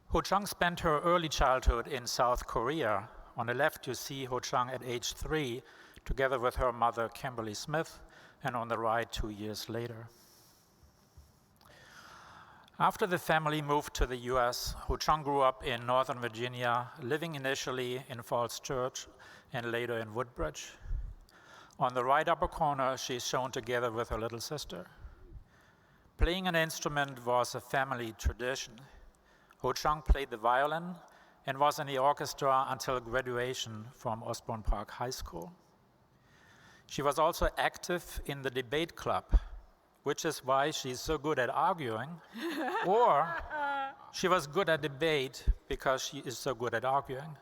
Ho-Chang spent her early childhood in South Korea. On the left, you see Ho-Chang at age 3, together with her mother, Kimberly Smith, and on the right, 2 years later. After the family moved to the US, Ho-Chang grew up in Northern Virginia, living initially in Falls Church and later in Woodbridge. On the right upper corner, she's shown together with her little sister. Playing an instrument was a family tradition. Ho-Chang played the violin and was in the orchestra until graduation from Osborne Park High School. She was also active in the debate club, which is why she's so good at arguing, or she was good at debate because she is so good at arguing.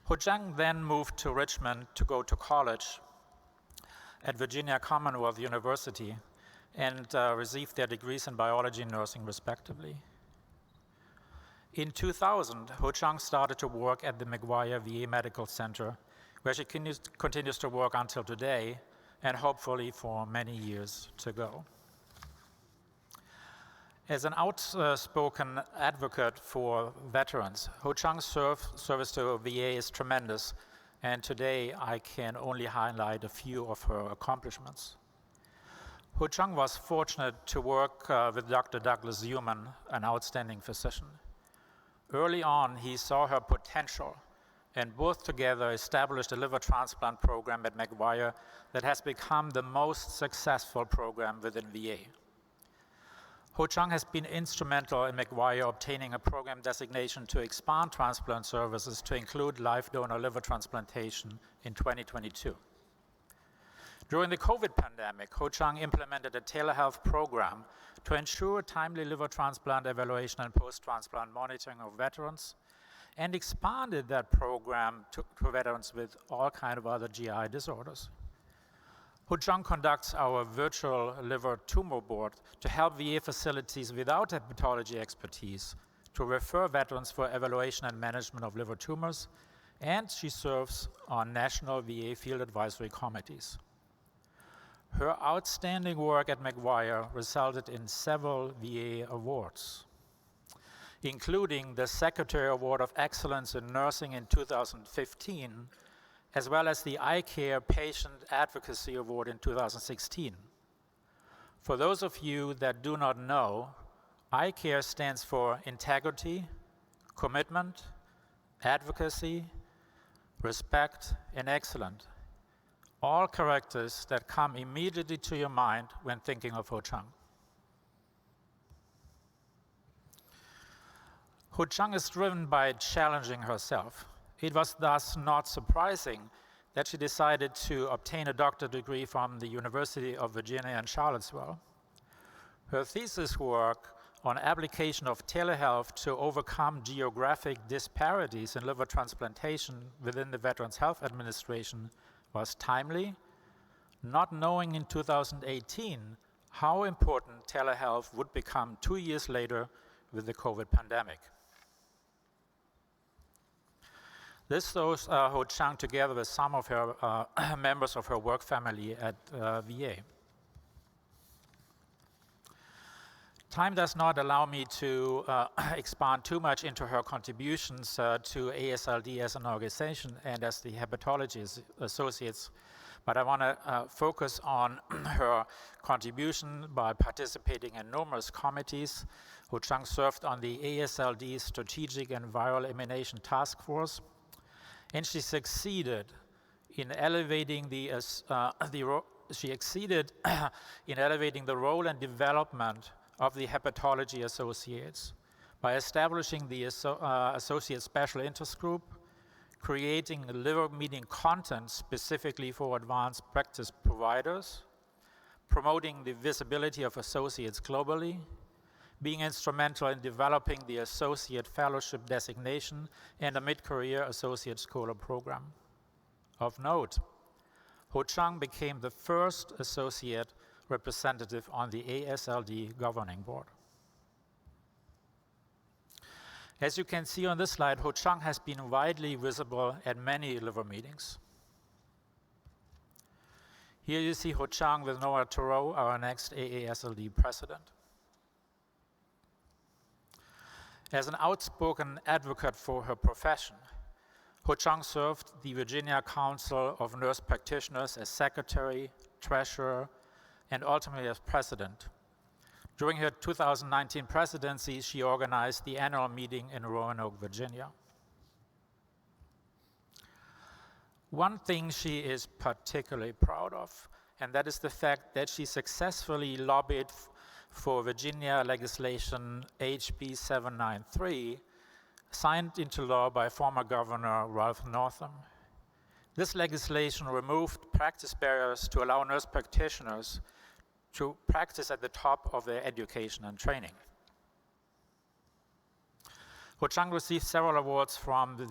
Ho-Chang then moved to Richmond to go to college at Virginia Commonwealth University and received their degrees in biology and nursing, respectively. In 2000, Ho-Chang started to work at the McGuire VA Medical Center, where she continues to work until today, and hopefully for many years to go. As an outspoken advocate for veterans, Ho-Chang's service to VA is tremendous, and today I can only highlight a few of her accomplishments. Ho-Chang was fortunate to work with Dr. Douglas Zuman, an outstanding physician. Early on, he saw her potential, and both together established a liver transplant program at McGuire that has become the most successful program within VA. Ho-Chang has been instrumental in McGuire obtaining a program designation to expand transplant services to include live donor liver transplantation in 2022. During the COVID pandemic, Ho-Chang implemented a telehealth program to ensure timely liver transplant evaluation and post-transplant monitoring of veterans, and expanded that program to veterans with all kinds of other GI disorders. Ho-Chang conducts our virtual liver tumor board to help VA facilities without hepatology expertise to refer veterans for evaluation and management of liver tumors, and she serves on national VA field advisory committees. Her outstanding work at McGuire resulted in several VA awards, including the Secretary Award of Excellence in Nursing in 2015, as well as the Eye Care Patient Advocacy Award in 2016. For those of you that do not know, Eye Care stands for integrity, commitment, advocacy, respect, and excellence. All characters that come immediately to your mind when thinking of Ho Chang. Ho Chang is driven by challenging herself. It was thus not surprising that she decided to obtain a doctorate degree from the University of Virginia in Charlottesville. Her thesis work on application of telehealth to overcome geographic disparities in liver transplantation within the Veterans Health Administration was timely, not knowing in 2018 how important telehealth would become 2 years later with the COVID pandemic. This throws Ho Chang together with some of her members of her work family at VA. Time does not allow me to expand too much into her contributions to ASLD as an organization and as the Hepatology Associates, but I want to focus on her contribution by participating in numerous committees. Ho Chang served on the ASLD Strategic and Viral Elimination Task Force, and she succeeded in elevating the role and development of the Hepatology Associates by establishing the Associate Special Interest Group, creating liver meeting content specifically for advanced practice providers, promoting the visibility of associates globally, being instrumental in developing the Associate Fellowship designation and a mid-career Associate Scholar program. Of note, Ho Chang became the first associate representative on the ASLD governing board. As you can see on this slide, Ho Chang has been widely visible at many liver meetings. Here you see Ho Chang with Noah Thoreau, our next AASLD president. As an outspoken advocate for her profession, Ho Chang served the Virginia Council of Nurse Practitioners as secretary, treasurer, and ultimately as president. During her 2019 presidency, she organized the annual meeting in Roanoke, Virginia. One thing she is particularly proud of, and that is the fact that she successfully lobbied for Virginia legislation HB 793, signed into law by former Governor Ralph Northam. This legislation removed practice barriers to allow nurse practitioners to practice at the top of their education and training. Ho Chang received several awards from the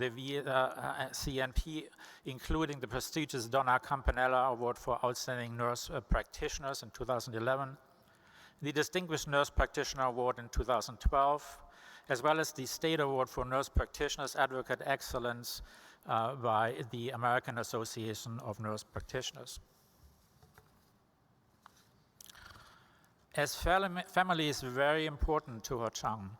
CNP, including the prestigious Donna Campanella Award for Outstanding Nurse Practitioners in 2011, the Distinguished Nurse Practitioner Award in 2012, as well as the State Award for Nurse Practitioners Advocate Excellence by the American Association of Nurse Practitioners. As family is very important to Ho Chang,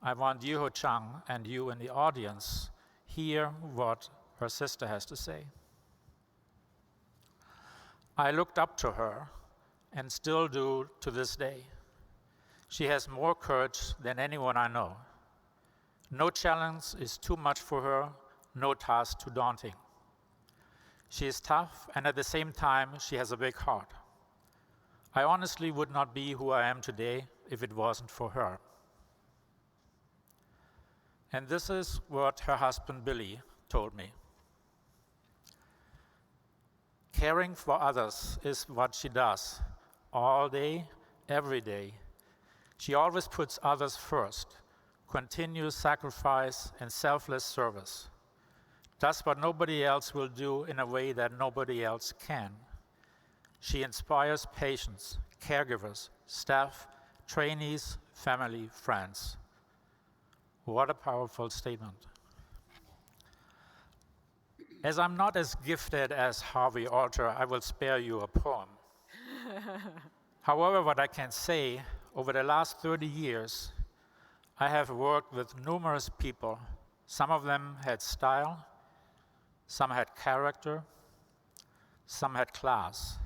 I want you, Ho Chang, and you in the audience, hear what her sister has to say. I looked up to her and still do to this day. She has more courage than anyone I know. No challenge is too much for her, no task too daunting. She is tough, and at the same time, she has a big heart. I honestly would not be who I am today if it wasn't for her. And this is what her husband, Billy, told me. Caring for others is what she does, all day, every day. She always puts others first, continuous sacrifice and selfless service. Does what nobody else will do in a way that nobody else can. She inspires patients, caregivers, staff, trainees, family, friends. What a powerful statement. As I'm not as gifted as Harvey Alter, I will spare you a poem. However, what I can say, over the last 30 years, I have worked with numerous people. Some of them had style, some had character, some had class.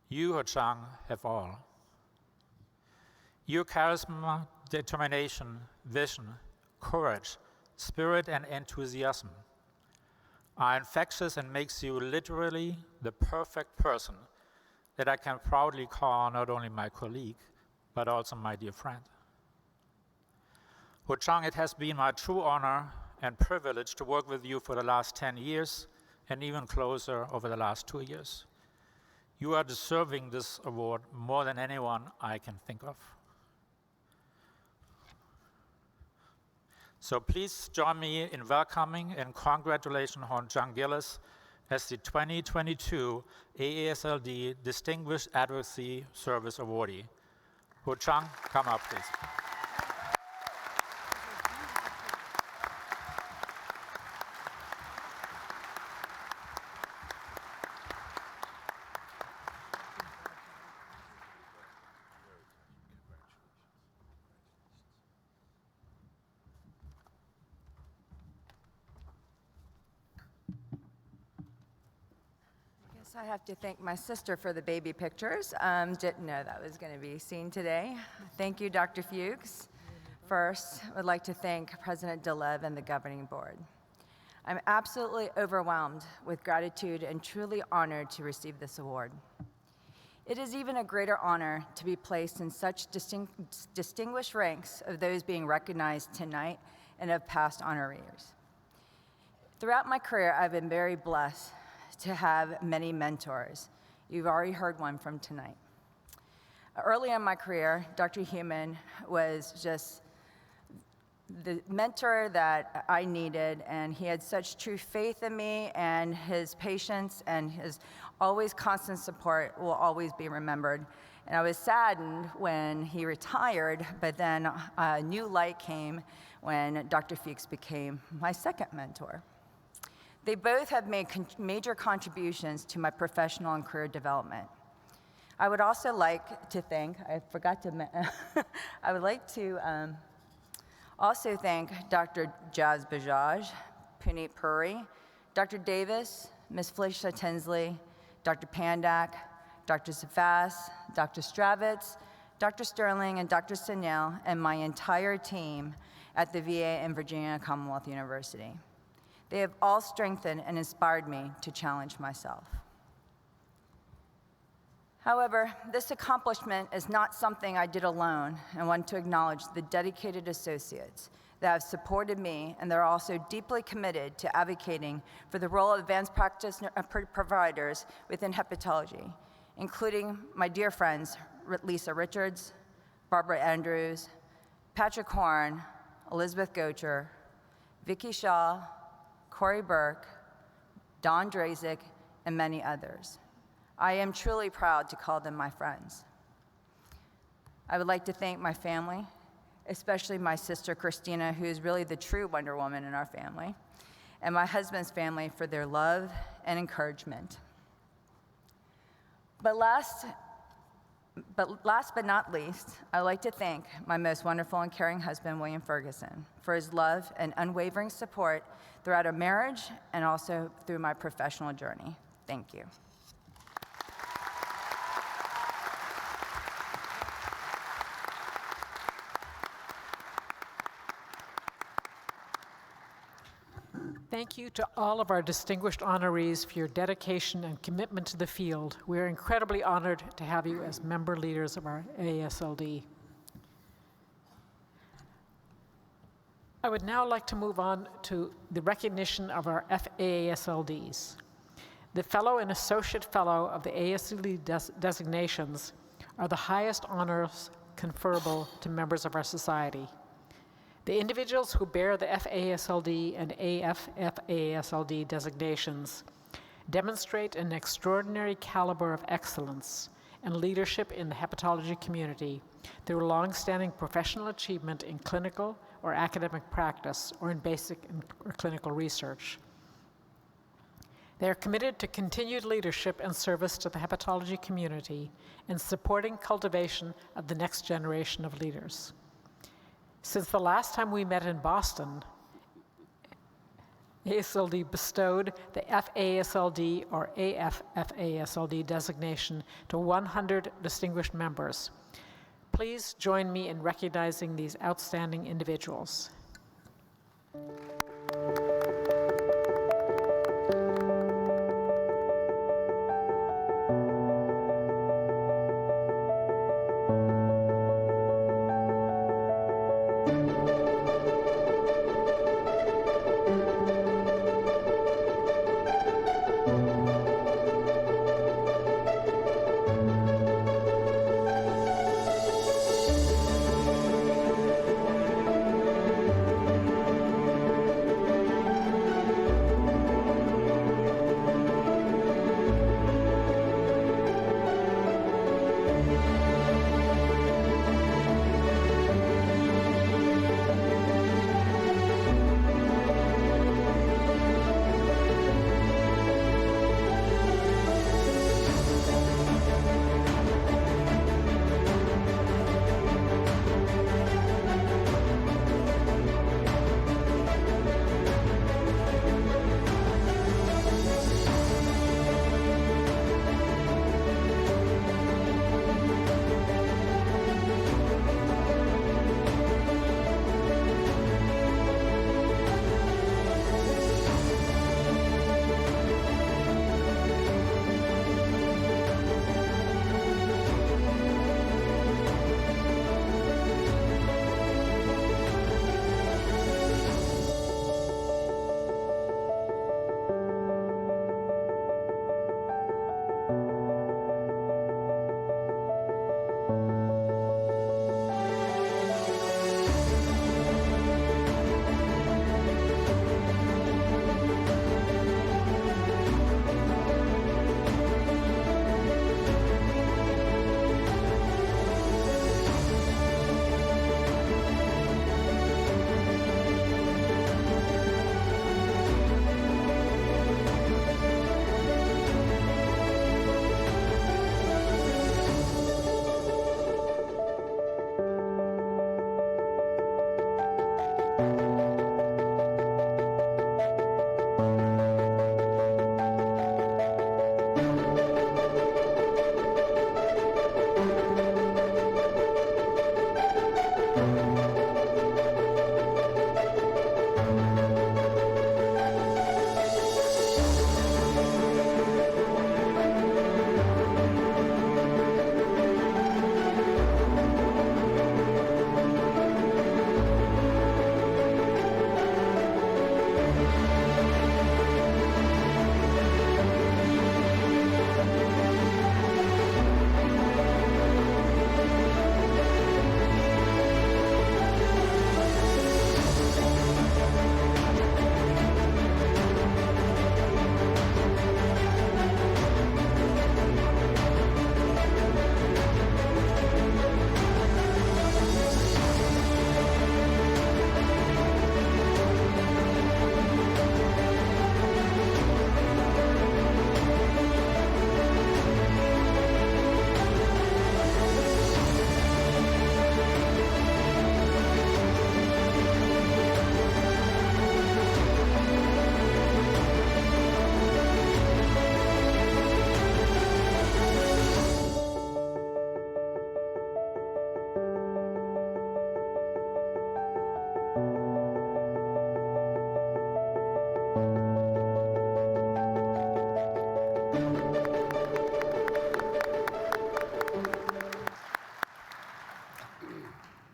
You, Ho Chang, have all. Your charisma, determination, vision, courage, spirit, and enthusiasm are infectious and makes you literally the perfect person that I can proudly call not only my colleague, but also my dear friend. Ho Chang, it has been my true honor and privilege to work with you for the last 10 years and even closer over the last 2 years. You are deserving this award more than anyone I can think of. So please join me in welcoming and congratulating Ho Chang Gillis as the 2022 AASLD Distinguished Advocacy Service Awardee. Ho Chang, come up, please. I have to thank my sister for the baby pictures. Didn't know that was going to be seen today. Thank you, Dr. Fuchs. First, I would like to thank President DeLev and the governing board. I'm absolutely overwhelmed with gratitude and truly honored to receive this award. It is even a greater honor to be placed in such distinguished ranks of those being recognized tonight and of past honorees. Throughout my career, I've been very blessed to have many mentors. You've already heard one from tonight. Early in my career, Dr. Heumann was just the mentor that I needed, and he had such true faith in me, and his patience and his always constant support will always be remembered. And I was saddened when he retired, but then a new light came when Dr. Fuchs became my second mentor. They both have made major contributions to my professional and career development. I would also like to thank, I forgot to, I would like to also thank Dr. Jaz Bajaj, Puneet Puri, Dr. Davis, Ms. Felicia Tinsley, Dr. Pandak, Dr. Safas, Dr. Stravitz, Dr. Sterling, and Dr. Sanyal, and my entire team at the VA and Virginia Commonwealth University. They have all strengthened and inspired me to challenge myself. However, this accomplishment is not something I did alone, and I want to acknowledge the dedicated associates that have supported me, and they're also deeply committed to advocating for the role of advanced practice providers within hepatology, including my dear friends, Lisa Richards, Barbara Andrews, Patrick Horn, Elizabeth Gocher, Vicki Shaw, Corey Burke, Don Drazik, and many others. I am truly proud to call them my friends. I would like to thank my family, especially my sister Christina, who is really the true Wonder Woman in our family, and my husband's family for their love and encouragement. But last but not least, I'd like to thank my most wonderful and caring husband, William Ferguson, for his love and unwavering support throughout our marriage and also through my professional journey. Thank you. Thank you to all of our distinguished honorees for your dedication and commitment to the field. We are incredibly honored to have you as member leaders of our AASLD. I would now like to move on to the recognition of our FAASLDs. The Fellow and Associate Fellow of the AASLD designations are the highest honors conferable to members of our society. The individuals who bear the FAASLD and AFFAASLD designations demonstrate an extraordinary caliber of excellence and leadership in the hepatology community through long-standing professional achievement in clinical or academic practice or in basic or clinical research. They are committed to continued leadership and service to the hepatology community and supporting cultivation of the next generation of leaders. Since the last time we met in Boston, AASLD bestowed the FAASLD or AFFAASLD designation to 100 distinguished members. Please join me in recognizing these outstanding individuals.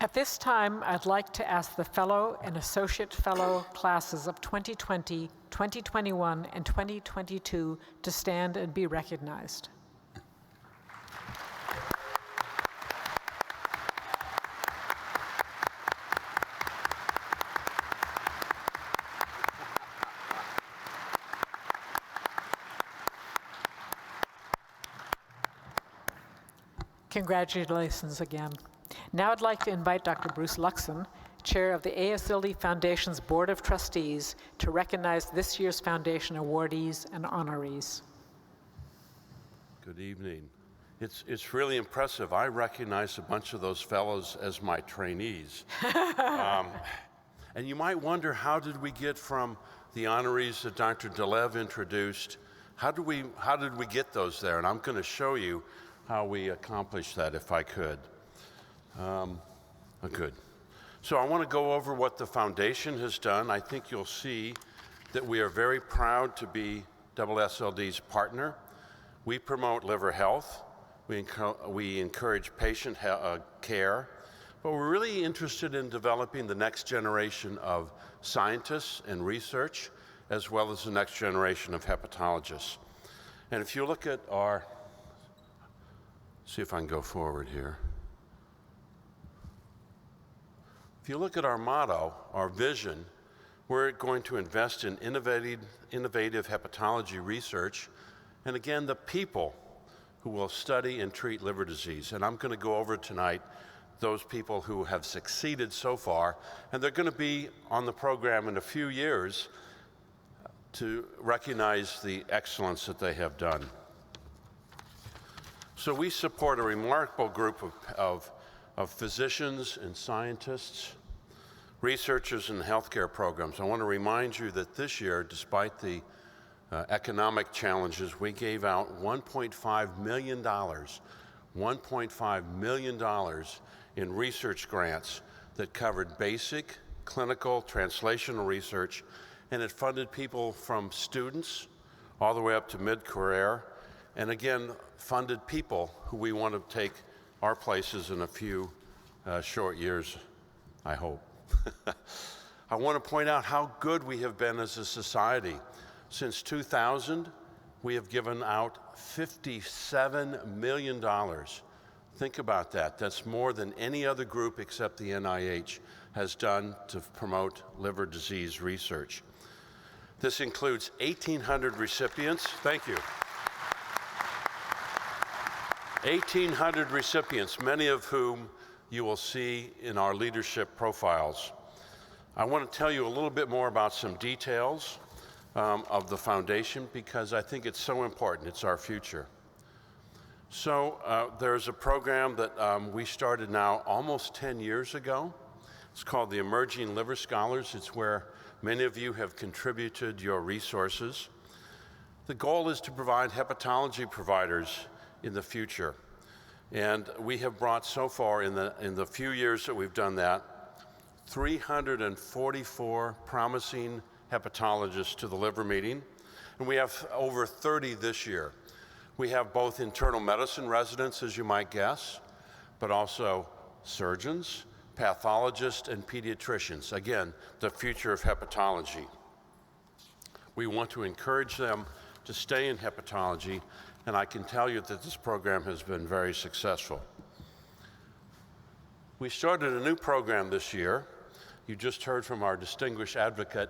At this time, I'd like to ask the Fellow and Associate Fellow classes of 2020, 2021, and 2022 to stand and be recognized. Congratulations again. Now I'd like to invite Dr. Bruce Luxon, Chair of the ASLD Foundation's Board of Trustees, to recognize this year's Foundation awardees and honorees. Good evening. It's really impressive. I recognize a bunch of those fellows as my trainees. And you might wonder, how did we get from the honorees that Dr. Delev introduced? How did we get those there? And I'm going to show you how we accomplished that, if I could. Good. So I want to go over what the foundation has done. I think you'll see that we are very proud to be SSLD's partner. We promote liver health. We encourage patient care. But we're really interested in developing the next generation of scientists and research, as well as the next generation of hepatologists. And if you look at our, see if I can go forward here. If you look at our motto, our vision, we're going to invest in innovative hepatology research, and again, the people who will study and treat liver disease. And I'm going to go over tonight those people who have succeeded so far, and they're going to be on the program in a few years to recognize the excellence that they have done. So we support a remarkable group of physicians and scientists, researchers and healthcare programs. I want to remind you that this year, despite the economic challenges, we gave out $1.5 million, $1.5 million in research grants that covered basic, clinical, translational research, and it funded people from students all the way up to mid-career, and again, funded people who we want to take our places in a few short years, I hope. I want to point out how good we have been as a society. Since 2000, we have given out $57 million. Think about that. That's more than any other group except the NIH has done to promote liver disease research. This includes 1,800 recipients. Thank you. 1,800 recipients, many of whom you will see in our leadership profiles. I want to tell you a little bit more about some details of the foundation because I think it's so important. It's our future. So there's a program that we started now almost 10 years ago. It's called the Emerging Liver Scholars. It's where many of you have contributed your resources. The goal is to provide hepatology providers in the future. And we have brought so far in the few years that we've done that, 344 promising hepatologists to the liver meeting, and we have over 30 this year. We have both internal medicine residents, as you might guess, but also surgeons, pathologists, and pediatricians. Again, the future of hepatology. We want to encourage them to stay in hepatology, and I can tell you that this program has been very successful. We started a new program this year. You just heard from our distinguished advocate,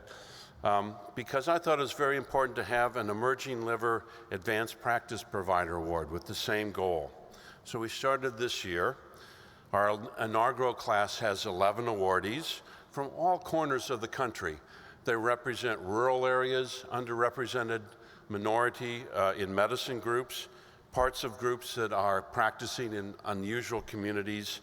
because I thought it was very important to have an Emerging Liver Advanced Practice Provider Award with the same goal. So we started this year. Our inaugural class has 11 awardees from all corners of the country. They represent rural areas, underrepresented minority in medicine groups, parts of groups that are practicing in unusual communities,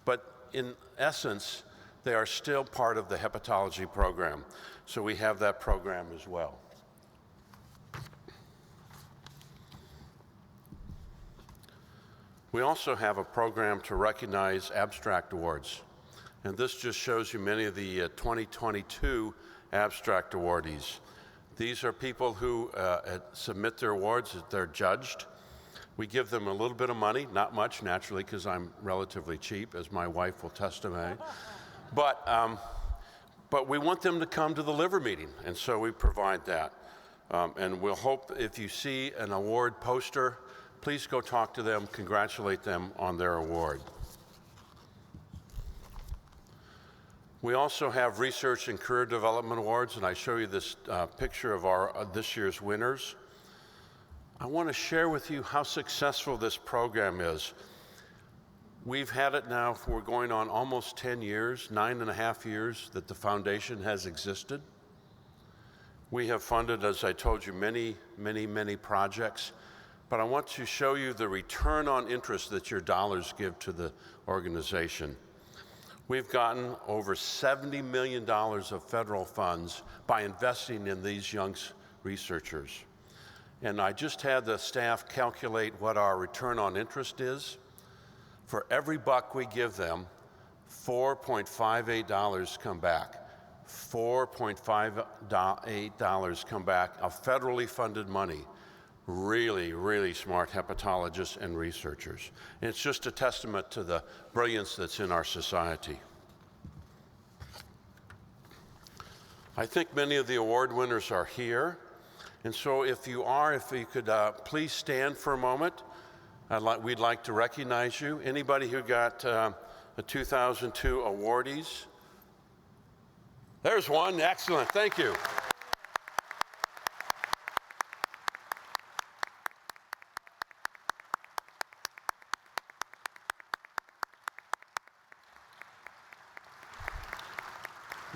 but in essence, they are still part of the hepatology program. So we have that program as well. We also have a program to recognize abstract awards. And this just shows you many of the 2022 abstract awardees. These are people who submit their awards, they're judged. We give them a little bit of money, not much naturally, because I'm relatively cheap, as my wife will testify. But we want them to come to the liver meeting, and so we provide that. And we'll hope if you see an award poster, please go talk to them, congratulate them on their award. We also have research and career development awards, and I show you this picture of this year's winners. I want to share with you how successful this program is. We've had it now we're going on almost 10 years, 9.5 years that the foundation has existed. We have funded, as I told you, many, many, many projects, but I want to show you the return on interest that your dollars give to the organization. We've gotten over $70 million of federal funds by investing in these young researchers. And I just had the staff calculate what our return on interest is. For every buck we give them, $4.58 come back. $4.58 come back of federally funded money. Really, really smart hepatologists and researchers. And it's just a testament to the brilliance that's in our society. I think many of the award winners are here. And so if you could please stand for a moment. We'd like to recognize you. Anybody who got the 2002 awardees? There's one. Excellent. Thank you.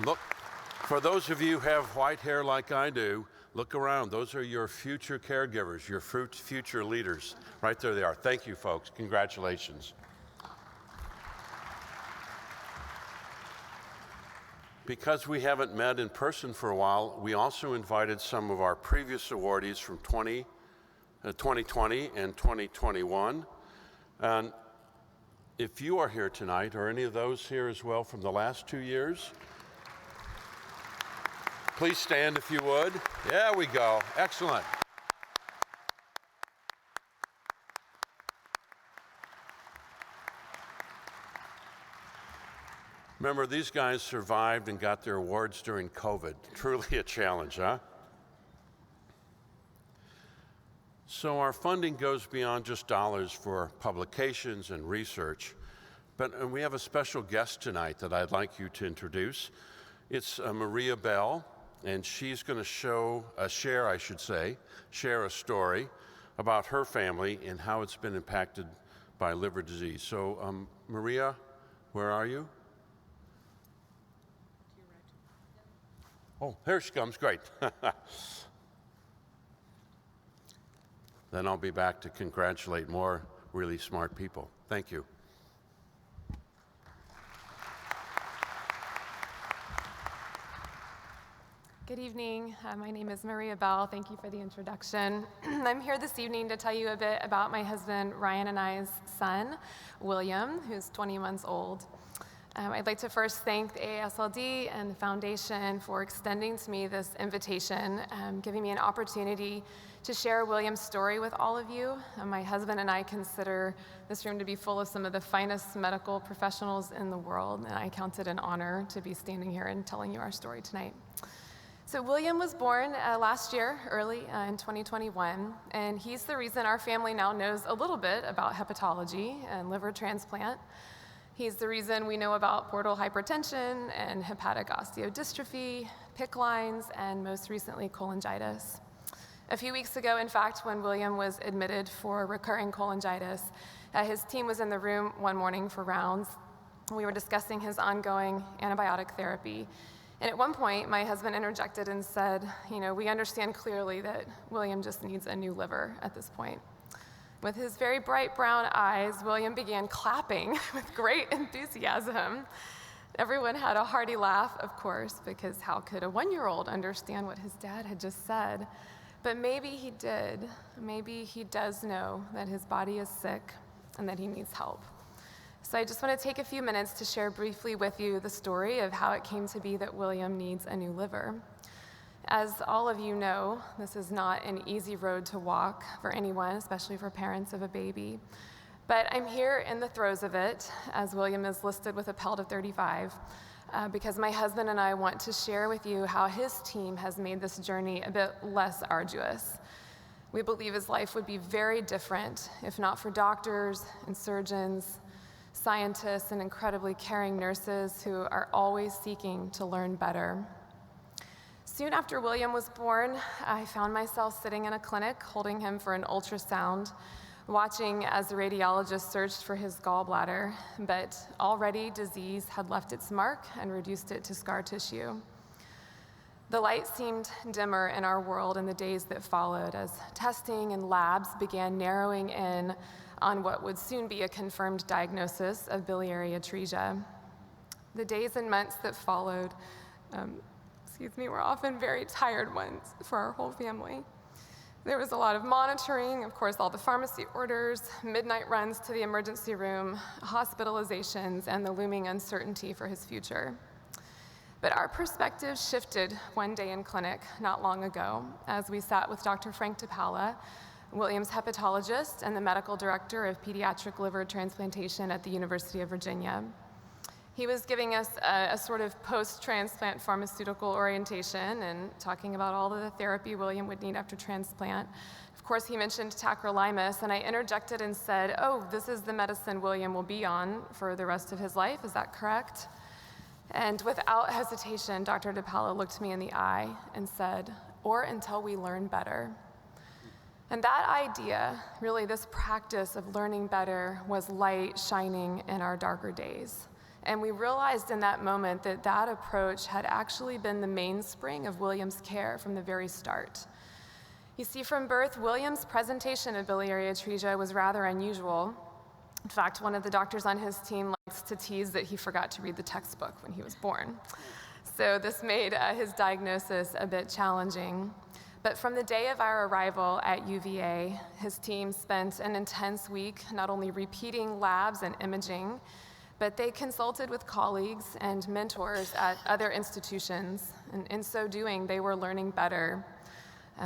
Look, for those of you who have white hair like I do, look around. Those are your future caregivers, your future leaders. Right there they are. Thank you, folks. Congratulations. Because we haven't met in person for a while, we also invited some of our previous awardees from 2020 and 2021. And if you are here tonight, or any of those here as well from the last 2 years, please stand if you would. There we go. Excellent. Remember, these guys survived and got their awards during COVID. Truly a challenge, huh? So our funding goes beyond just dollars for publications and research. But we have a special guest tonight that I'd like you to introduce. It's Maria Bell. And she's going to share a story about her family and how it's been impacted by liver disease. So, Maria, where are you? Oh, here she comes. Great. Then I'll be back to congratulate more really smart people. Thank you. Good evening. My name is Maria Bell. Thank you for the introduction. I'm here this evening to tell you a bit about my husband Ryan and I's son, William, who's 20 months old. I'd like to first thank the AASLD and the foundation for extending to me this invitation, giving me an opportunity to share William's story with all of you. My husband and I consider this room to be full of some of the finest medical professionals in the world, and I count it an honor to be standing here and telling you our story tonight. So William was born last year, early in 2021, and he's the reason our family now knows a little bit about hepatology and liver transplant. He's the reason we know about portal hypertension and hepatic osteodystrophy, PICC lines, and most recently cholangitis. A few weeks ago, in fact, when William was admitted for recurring cholangitis, his team was in the room one morning for rounds. We were discussing his ongoing antibiotic therapy. And at one point, my husband interjected and said, we understand clearly that William just needs a new liver at this point. With his very bright brown eyes, William began clapping with great enthusiasm. Everyone had a hearty laugh, of course, because how could a one-year-old understand what his dad had just said? But maybe he did. Maybe he does know that his body is sick and that he needs help. So I just want to take a few minutes to share briefly with you the story of how it came to be that William needs a new liver. As all of you know, this is not an easy road to walk for anyone, especially for parents of a baby. But I'm here in the throes of it, as William is listed with a PELD of 35, because my husband and I want to share with you how his team has made this journey a bit less arduous. We believe his life would be very different if not for doctors and surgeons, scientists, and incredibly caring nurses who are always seeking to learn better. Soon after William was born, I found myself sitting in a clinic holding him for an ultrasound, watching as the radiologist searched for his gallbladder, but already disease had left its mark and reduced it to scar tissue. The light seemed dimmer in our world in the days that followed as testing and labs began narrowing in on what would soon be a confirmed diagnosis of biliary atresia. The days and months that followed, were often very tired ones for our whole family. There was a lot of monitoring, of course, all the pharmacy orders, midnight runs to the emergency room, hospitalizations, and the looming uncertainty for his future. But our perspective shifted one day in clinic not long ago as we sat with Dr. Frank DePaula, William's hepatologist and the medical director of pediatric liver transplantation at the University of Virginia. He was giving us a sort of post-transplant pharmaceutical orientation and talking about all of the therapy William would need after transplant. Of course, he mentioned tacrolimus, and I interjected and said, "Oh, this is the medicine William will be on for the rest of his life, is that correct?" And without hesitation, Dr. DePaula looked me in the eye and said, "Or until we learn better." And that idea, really this practice of learning better, was light shining in our darker days. And we realized in that moment that that approach had actually been the mainspring of William's care from the very start. You see, from birth, William's presentation of biliary atresia was rather unusual. In fact, one of the doctors on his team likes to tease that he forgot to read the textbook when he was born. So this made his diagnosis a bit challenging. But from the day of our arrival at UVA, his team spent an intense week not only repeating labs and imaging, but they consulted with colleagues and mentors at other institutions, and in so doing, they were learning better.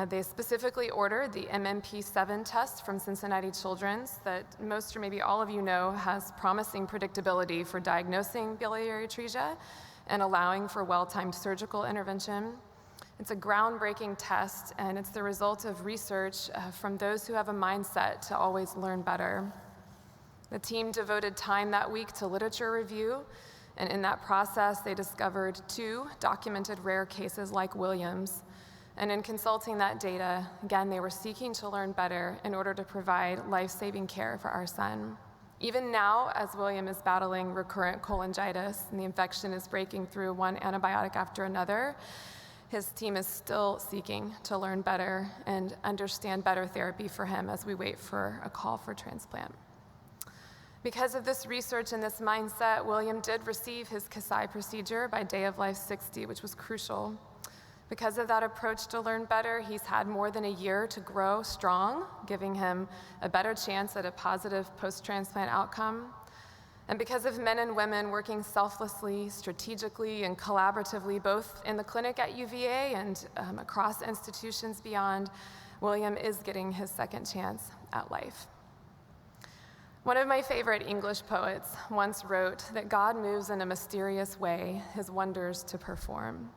They specifically ordered the MMP7 test from Cincinnati Children's that most or maybe all of you know has promising predictability for diagnosing biliary atresia and allowing for well-timed surgical intervention. It's a groundbreaking test, and it's the result of research from those who have a mindset to always learn better. The team devoted time that week to literature review, and in that process, they discovered 2 documented rare cases like William's. And in consulting that data, again, they were seeking to learn better in order to provide life-saving care for our son. Even now, as William is battling recurrent cholangitis and the infection is breaking through one antibiotic after another, his team is still seeking to learn better and understand better therapy for him as we wait for a call for transplant. Because of this research and this mindset, William did receive his Kasai procedure by day of life 60, which was crucial. Because of that approach to learn better, he's had more than a year to grow strong, giving him a better chance at a positive post-transplant outcome. And because of men and women working selflessly, strategically, and collaboratively, both in the clinic at UVA and across institutions beyond, William is getting his second chance at life. One of my favorite English poets once wrote that God moves in a mysterious way, his wonders to perform.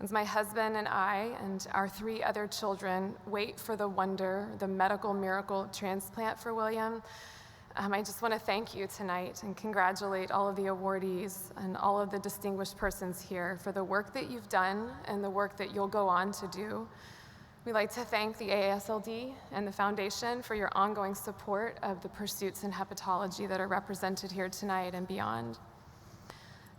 As my husband and I and our 3 other children wait for the wonder, the medical miracle transplant for William, I just want to thank you tonight and congratulate all of the awardees and all of the distinguished persons here for the work that you've done and the work that you'll go on to do. We'd like to thank the AASLD and the Foundation for your ongoing support of the pursuits in hepatology that are represented here tonight and beyond.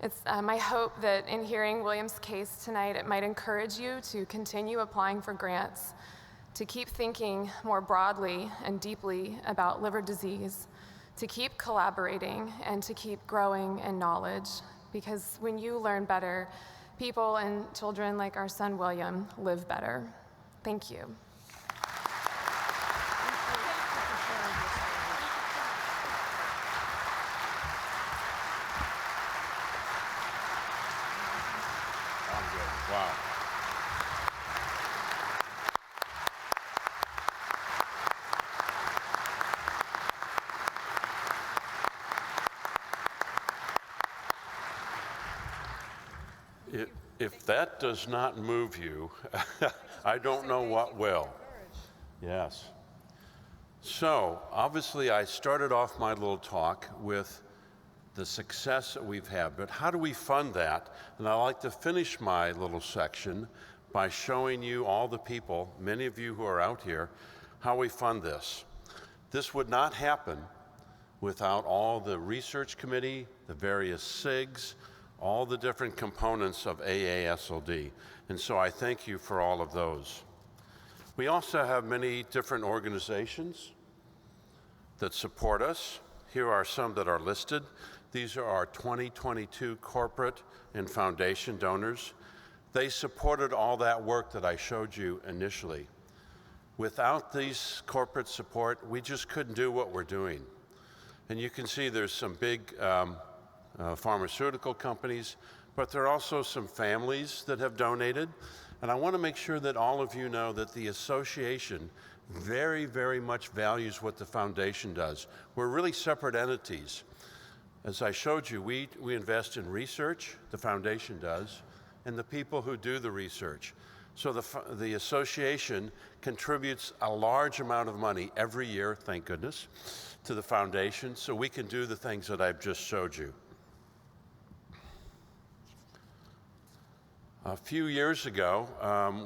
It's my hope that in hearing William's case tonight, it might encourage you to continue applying for grants, to keep thinking more broadly and deeply about liver disease, to keep collaborating, and to keep growing in knowledge. Because when you learn better, people and children like our son William live better. Thank you. Wow. If that does not move you, I don't know what will. Yes. So, obviously, I started off my little talk with the success that we've had, but how do we fund that? And I'd like to finish my little section by showing you all the people, many of you who are out here, how we fund this. This would not happen without all the research committee, the various SIGs, all the different components of AASLD. And so I thank you for all of those. We also have many different organizations that support us. Here are some that are listed. These are our 2022 corporate and foundation donors. They supported all that work that I showed you initially. Without these corporate support, we just couldn't do what we're doing. And you can see there's some big pharmaceutical companies, but there are also some families that have donated. And I want to make sure that all of you know that the association very, very much values what the foundation does. We're really separate entities. As I showed you, we invest in research, the foundation does, and the people who do the research. So the association contributes a large amount of money every year, thank goodness, to the foundation so we can do the things that I've just showed you. A few years ago,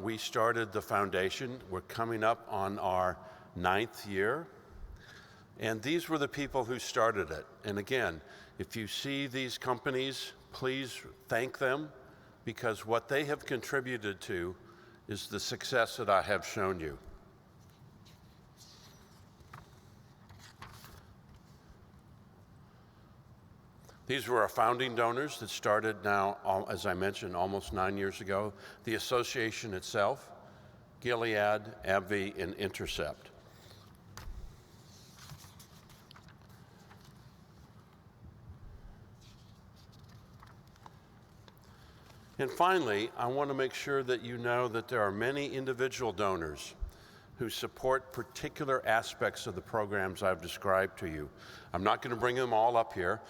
we started the foundation. We're coming up on our 9th year. And these were the people who started it. And again, if you see these companies, please thank them, because what they have contributed to is the success that I have shown you. These were our founding donors that started now, as I mentioned, almost 9 years ago. The association itself, Gilead, AbbVie, and Intercept. And finally, I want to make sure that you know that there are many individual donors who support particular aspects of the programs I've described to you. I'm not going to bring them all up here,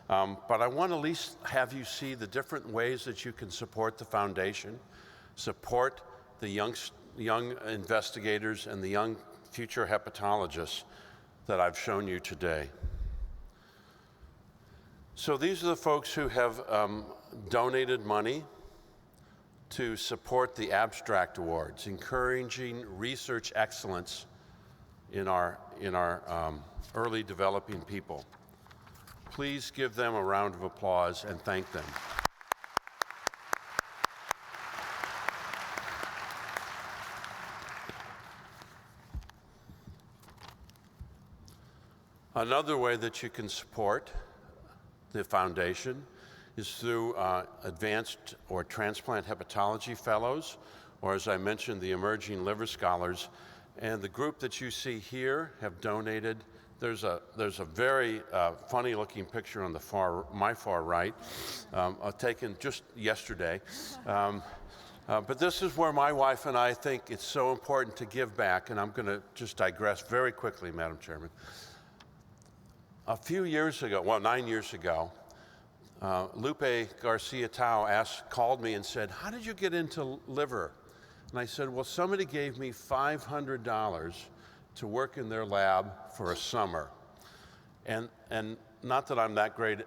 but I want to at least have you see the different ways that you can support the foundation, support the young investigators and the young future hepatologists that I've shown you today. So these are the folks who have donated money to support the abstract awards, encouraging research excellence in our early developing people. Please give them a round of applause and thank them. Another way that you can support the foundation is through advanced or transplant hepatology fellows, or as I mentioned, the emerging liver scholars. And the group that you see here have donated. There's a very funny looking picture on my far right, taken just yesterday. But this is where my wife and I think it's so important to give back, and I'm going to just digress very quickly, Madam Chairman. A few years ago, well, 9 years ago, Lupe Garcia-Tao called me and said, "How did you get into liver?" And I said, "Well, somebody gave me $500 to work in their lab for a summer." And not that I'm that great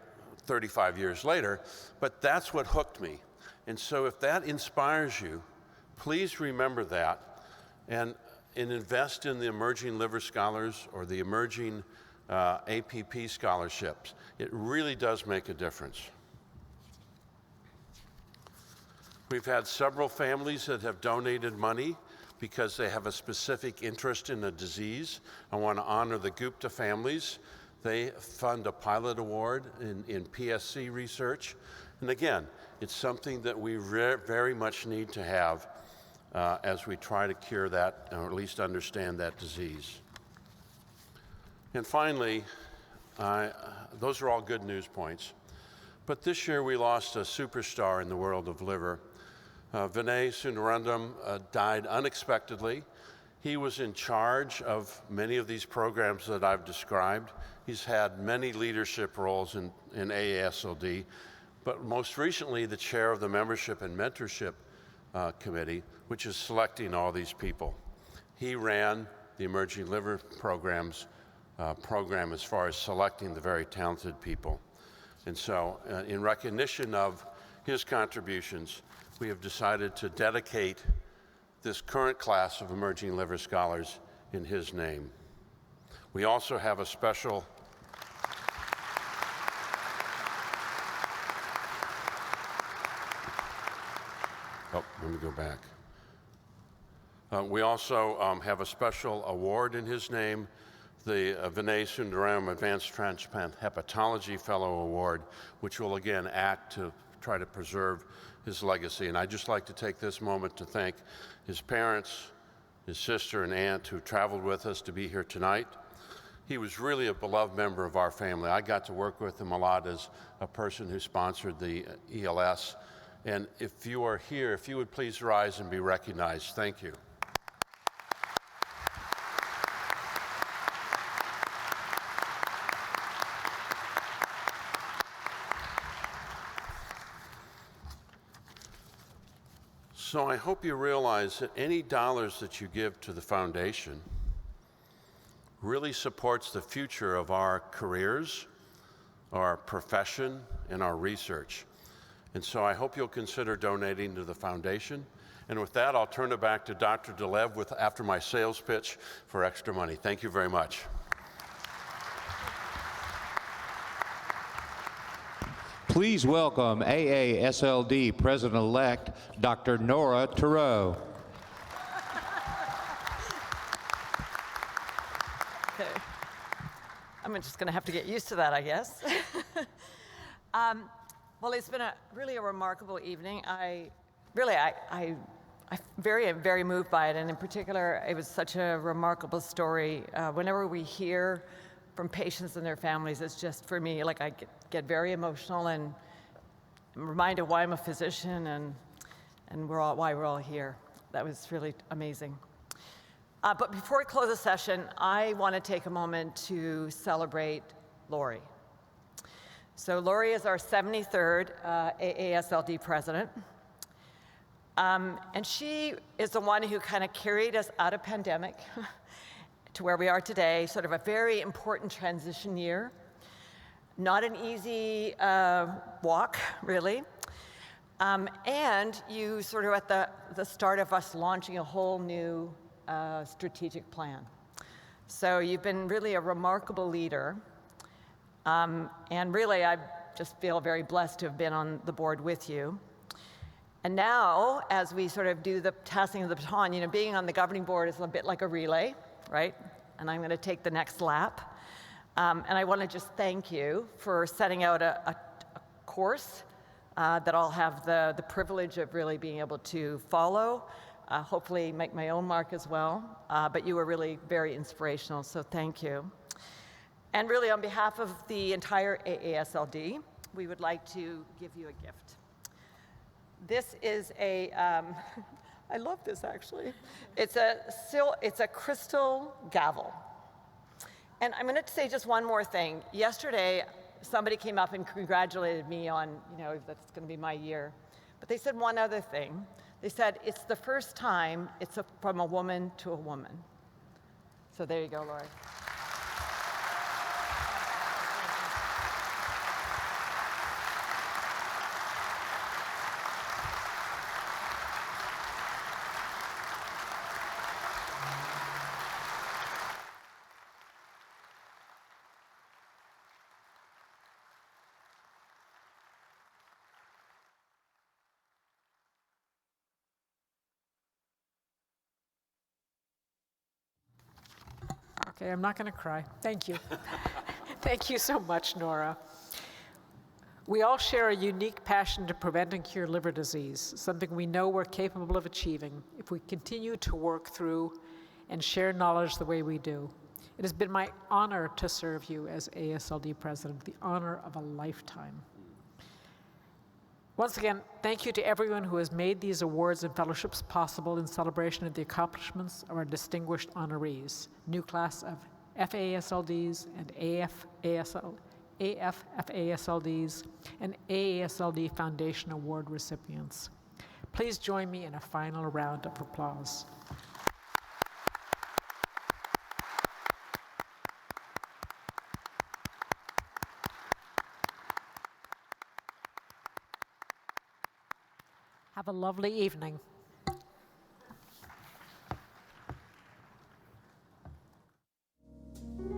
35 years later, but that's what hooked me. And so if that inspires you, please remember that and invest in the emerging liver scholars or the emerging APP scholarships. It really does make a difference. We've had several families that have donated money because they have a specific interest in a disease. I want to honor the Gupta families. They fund a pilot award in PSC research. And again, it's something that we very much need to have as we try to cure that, or at least understand that disease. And finally, those are all good news points. But this year we lost a superstar in the world of liver. Vinay Sundarandam died unexpectedly. He was in charge of many of these programs that I've described. He's had many leadership roles in AASLD, but most recently the chair of the Membership and Mentorship Committee, which is selecting all these people. He ran the Emerging Liver program as far as selecting the very talented people. And so in recognition of his contributions, we have decided to dedicate this current class of emerging liver scholars in his name. We also have a special let me go back. We also have a special award in his name, the Vinay Sundaram Advanced Transplant Hepatology Fellow Award, which will again act to try to preserve his legacy. And I'd just like to take this moment to thank his parents, his sister and aunt who traveled with us to be here tonight. He was really a beloved member of our family. I got to work with him a lot as a person who sponsored the ELS. And if you are here, if you would please rise and be recognized. Thank you. So I hope you realize that any dollars that you give to the foundation really supports the future of our careers, our profession, and our research. And so I hope you'll consider donating to the foundation. And with that, I'll turn it back to Dr. DeLev after my sales pitch for extra money. Thank you very much. Please welcome AASLD President-elect Dr. Nora Turow. Okay. I'm just going to have to get used to that, I guess. Well, it's been really a remarkable evening. I'm very moved by it, and in particular, it was such a remarkable story. Whenever we hear from patients and their families, it's just, for me, like I get very emotional and I'm reminded why I'm a physician and why we're all here. That was really amazing. But before we close the session, I want to take a moment to celebrate Lori. So Lori is our 73rd AASLD president. And she is the one who kind of carried us out of pandemic to where we are today, sort of a very important transition year. Not an easy walk, really. And you sort of at the start of us launching a whole new strategic plan. So you've been really a remarkable leader. And really, I just feel very blessed to have been on the board with you. And now, as we sort of do the passing of the baton, you know, being on the governing board is a bit like a relay, right? And I'm going to take the next lap. And I want to just thank you for setting out a course that I'll have the privilege of really being able to follow, hopefully make my own mark as well. But you were really very inspirational, so thank you. And really, on behalf of the entire AASLD, we would like to give you a gift. This is a, I love this actually. It's a crystal gavel. And I'm going to say just one more thing. Yesterday, somebody came up and congratulated me on, you know, that's going to be my year. But they said one other thing. They said, it's the first time it's from a woman to a woman. So there you go, Lori. Okay, I'm not going to cry. Thank you. Thank you so much, Nora. We all share a unique passion to prevent and cure liver disease, something we know we're capable of achieving if we continue to work through and share knowledge the way we do. It has been my honor to serve you as AASLD president, the honor of a lifetime. Once again, thank you to everyone who has made these awards and fellowships possible in celebration of the accomplishments of our distinguished honorees, new class of FASLDs and AFFASLDs, and AASLD Foundation Award recipients. Please join me in a final round of applause. Have a lovely evening.